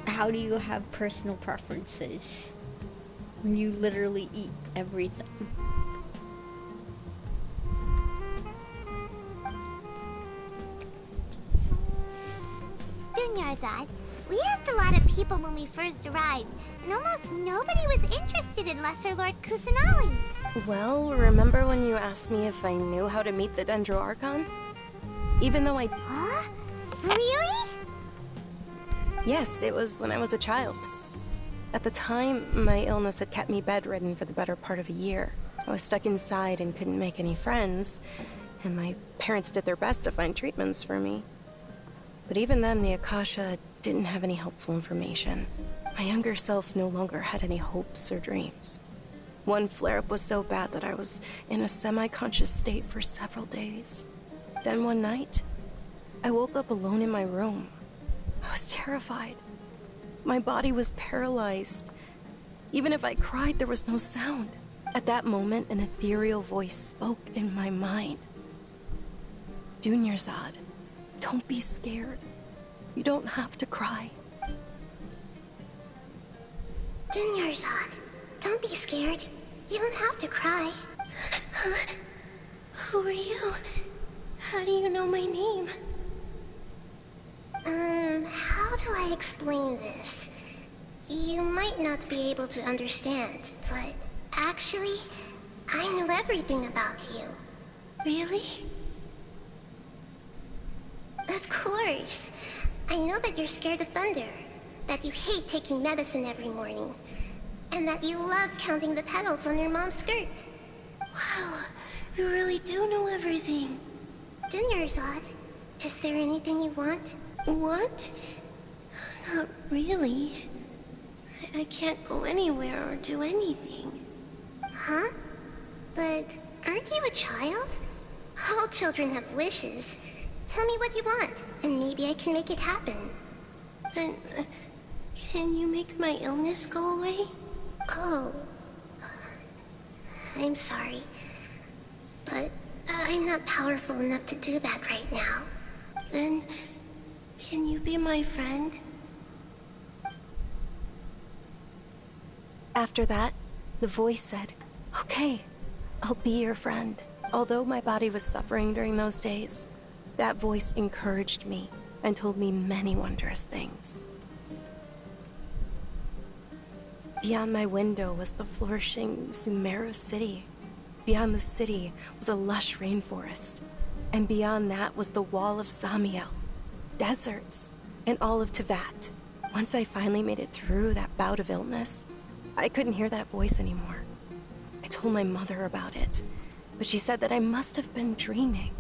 How do you have personal preferences when you literally eat everything? Dunyarzad, we asked a lot of people when we first arrived, and almost nobody was interested in Lesser Lord Kusanali. Well, remember when you asked me if I knew how to meet the Dendro Archon? Even though I... Huh? Really? Yes, it was when I was a child. At the time, my illness had kept me bedridden for the better part of a year. I was stuck inside and couldn't make any friends, and my parents did their best to find treatments for me. But even then, the Akasha didn't have any helpful information. My younger self no longer had any hopes or dreams. One flare-up was so bad that I was in a semi-conscious state for several days. Then one night, I woke up alone in my room. I was terrified. My body was paralyzed, Even if I cried, there was no sound. At that moment, an ethereal voice spoke in my mind. Dunyarzad, don't be scared. You don't have to cry. Dunyarzad, don't be scared. You don't have to cry. Huh? Who are you? How do you know my name? How do I explain this? You might not be able to understand, but actually, I know everything about you. Really? Of course. I know that you're scared of thunder, that you hate taking medicine every morning, and that you love counting the petals on your mom's skirt. Wow, you really do know everything. Dunyarzad, is there anything you want? Want? Not really. I can't go anywhere or do anything. Huh? But aren't you a child? All children have wishes. Tell me what you want, and maybe I can make it happen. But, can you make my illness go away? Oh. I'm sorry. But I'm not powerful enough to do that right now. Then, can you be my friend? After that, the voice said, "Okay, I'll be your friend." Although my body was suffering during those days, that voice encouraged me and told me many wondrous things. Beyond my window was the flourishing Sumaru city. Beyond the city was a lush rainforest. And beyond that was the wall of Samiel, deserts, and all of Tevat. Once I finally made it through that bout of illness, I couldn't hear that voice anymore. I told my mother about it, but she said that I must have been dreaming.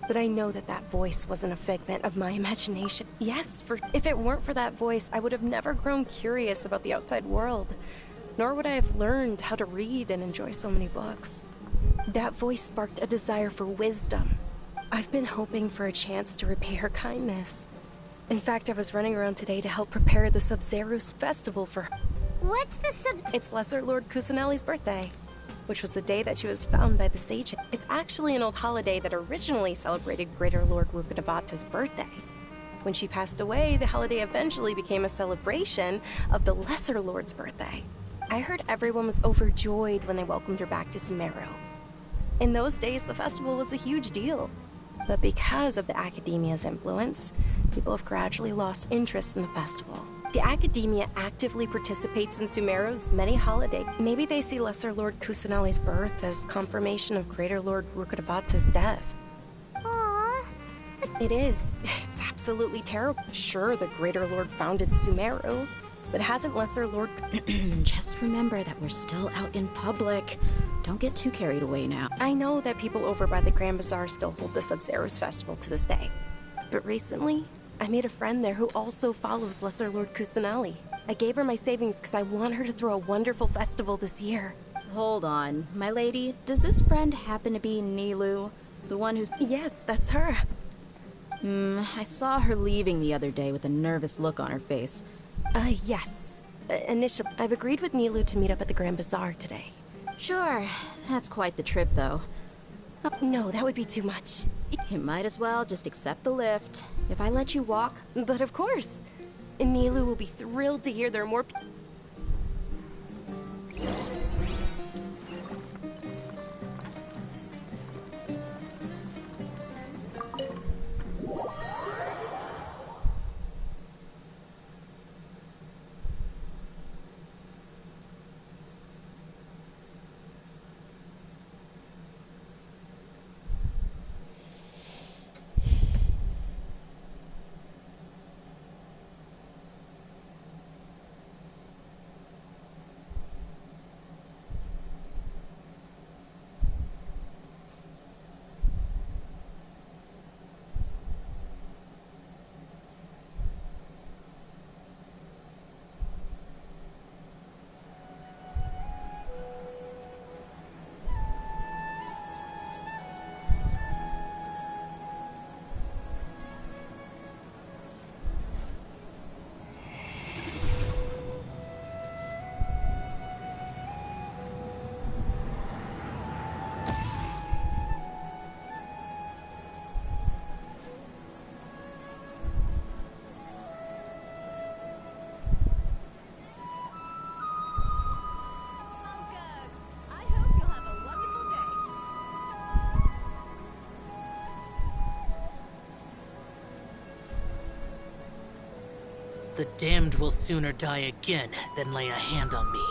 But I know that that voice wasn't a figment of my imagination. Yes, if it weren't for that voice, I would have never grown curious about the outside world, nor would I have learned how to read and enjoy so many books. That voice sparked a desire for wisdom. I've been hoping for a chance to repay her kindness. In fact, I was running around today to help prepare the Sub-Zerus festival for her. What's the It's Lesser Lord Kusanali's birthday, which was the day that she was found by the sage. It's actually an old holiday that originally celebrated Greater Lord Rukkhadevata's birthday. When she passed away, the holiday eventually became a celebration of the Lesser Lord's birthday. I heard everyone was overjoyed when they welcomed her back to Sumeru. In those days, the festival was a huge deal. But because of the Academia's influence, people have gradually lost interest in the festival. The Academia actively participates in Sumeru's many holidays. Maybe they see Lesser Lord Kusanali's birth as confirmation of Greater Lord Rukkhadevata's death. Aww. It is. It's absolutely terrible. Sure, the Greater Lord founded Sumeru, but hasn't Lesser Lord... Just remember that we're still out in public. Don't get too carried away now. I know that people over by the Grand Bazaar still hold the Sub-Zerus festival to this day. But recently, I made a friend there who also follows Lesser Lord Kusanali. I gave her my savings because I want her to throw a wonderful festival this year. Hold on, my lady. Does this friend happen to be Nilu? The one who's... Yes, that's her. I saw her leaving the other day with a nervous look on her face. Yes. Initially, I've agreed with Nilu to meet up at the Grand Bazaar today. Sure. That's quite the trip, though. No, that would be too much. You might as well just accept the lift. If I let you walk... But of course. Nilu will be thrilled to hear there are more people. The damned will sooner die again than lay a hand on me.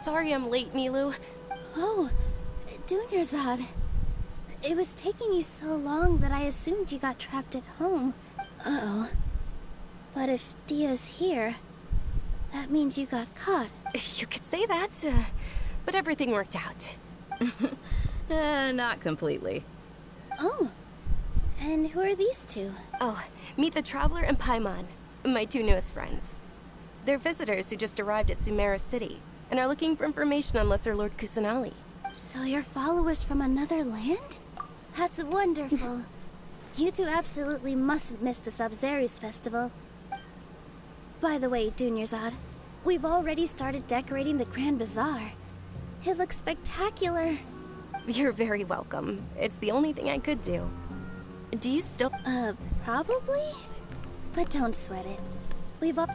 Sorry I'm late, Milu. Oh, Dunyarzad. It was taking you so long that I assumed you got trapped at home. Uh-oh. But if Dia's here, that means you got caught. You could say that, but everything worked out. Not completely. Oh, and who are these two? Oh, meet the Traveler and Paimon, my two newest friends. They're visitors who just arrived at Sumeru City and are looking for information on Lesser Lord Kusanali. So you're followers from another land? That's wonderful. You two absolutely mustn't miss the Sabzeruz festival. By the way, Dunyarzad, we've already started decorating the Grand Bazaar. It looks spectacular. You're very welcome. It's the only thing I could do. Do you still... Probably? But don't sweat it. We've all...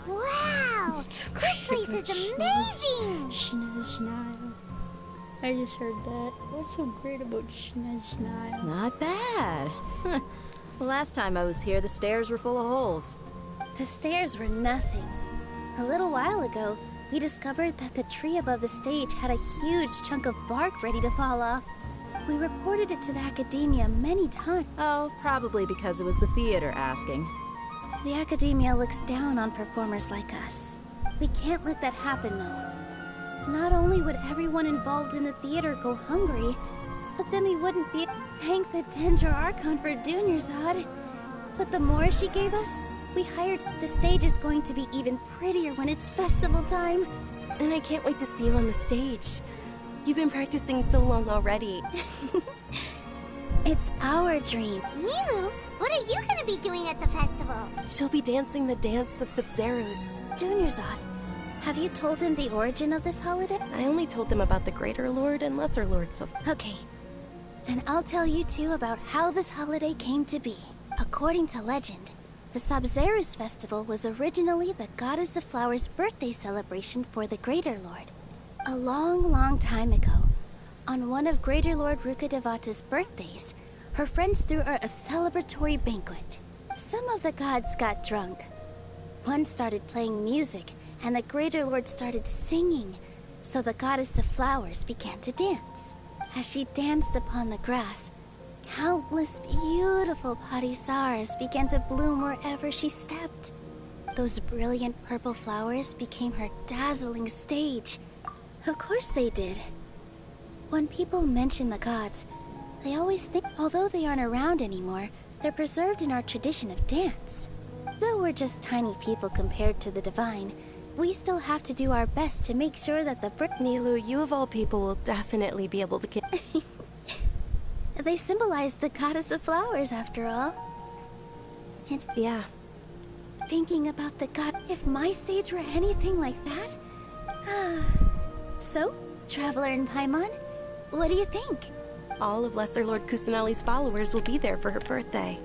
Wow! This place is amazing! Schnell. I just heard that. What's so great about Schnell? Not bad. Last time I was here, the stairs were full of holes. The stairs were nothing. A little while ago, we discovered that the tree above the stage had a huge chunk of bark ready to fall off. We reported it to the Academia many times. Oh, probably because it was the theater asking. The Academia looks down on performers like us. We can't let that happen, though. Not only would everyone involved in the theater go hungry, but then we wouldn't be... Thank the DENDRO Archon for Dunyarzad. But the more she gave us, we hired... The stage is going to be even prettier when it's festival time. And I can't wait to see you on the stage. You've been practicing so long already. It's our dream. Milu, what are you gonna be doing at the festival? She'll be dancing the dance of Sabzeruz. Dunyarzad, have you told him the origin of this holiday? I only told them about the Greater Lord and Lesser Lord so far. Okay. Then I'll tell you two about how this holiday came to be. According to legend, the Sabzeruz festival was originally the Goddess of Flowers' birthday celebration for the Greater Lord. A long, long time ago, on one of Greater Lord Rukkhadevata's birthdays, her friends threw her a celebratory banquet. Some of the gods got drunk. One started playing music, and the Greater Lord started singing, so the Goddess of Flowers began to dance. As she danced upon the grass, countless beautiful parisaras began to bloom wherever she stepped. Those brilliant purple flowers became her dazzling stage. Of course they did. When people mention the gods, they always think, although they aren't around anymore, they're preserved in our tradition of dance. Though we're just tiny people compared to the divine, we still have to do our best to make sure that the Milu, you of all people will definitely be able to get... They symbolize the Goddess of Flowers, after all. It's... Yeah. Thinking about the god... If my stage were anything like that... So, Traveler and Paimon, what do you think? All of Lesser Lord Kusanali's followers will be there for her birthday.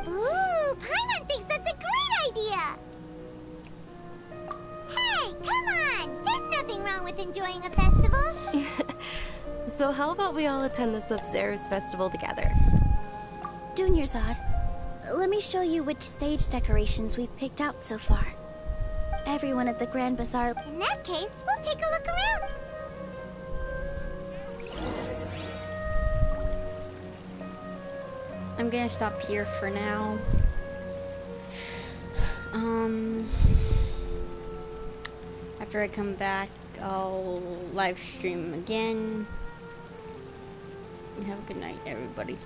Ooh, Paimon thinks that's a great idea! Hey, come on! There's nothing wrong with enjoying a festival! So how about we all attend the Sabzeruz festival together? Dunyarzad, let me show you which stage decorations we've picked out so far. Everyone at the Grand Bazaar... In that case, we'll take a look around. I'm gonna stop here for now. After I come back, I'll live stream again. Have a good night, everybody.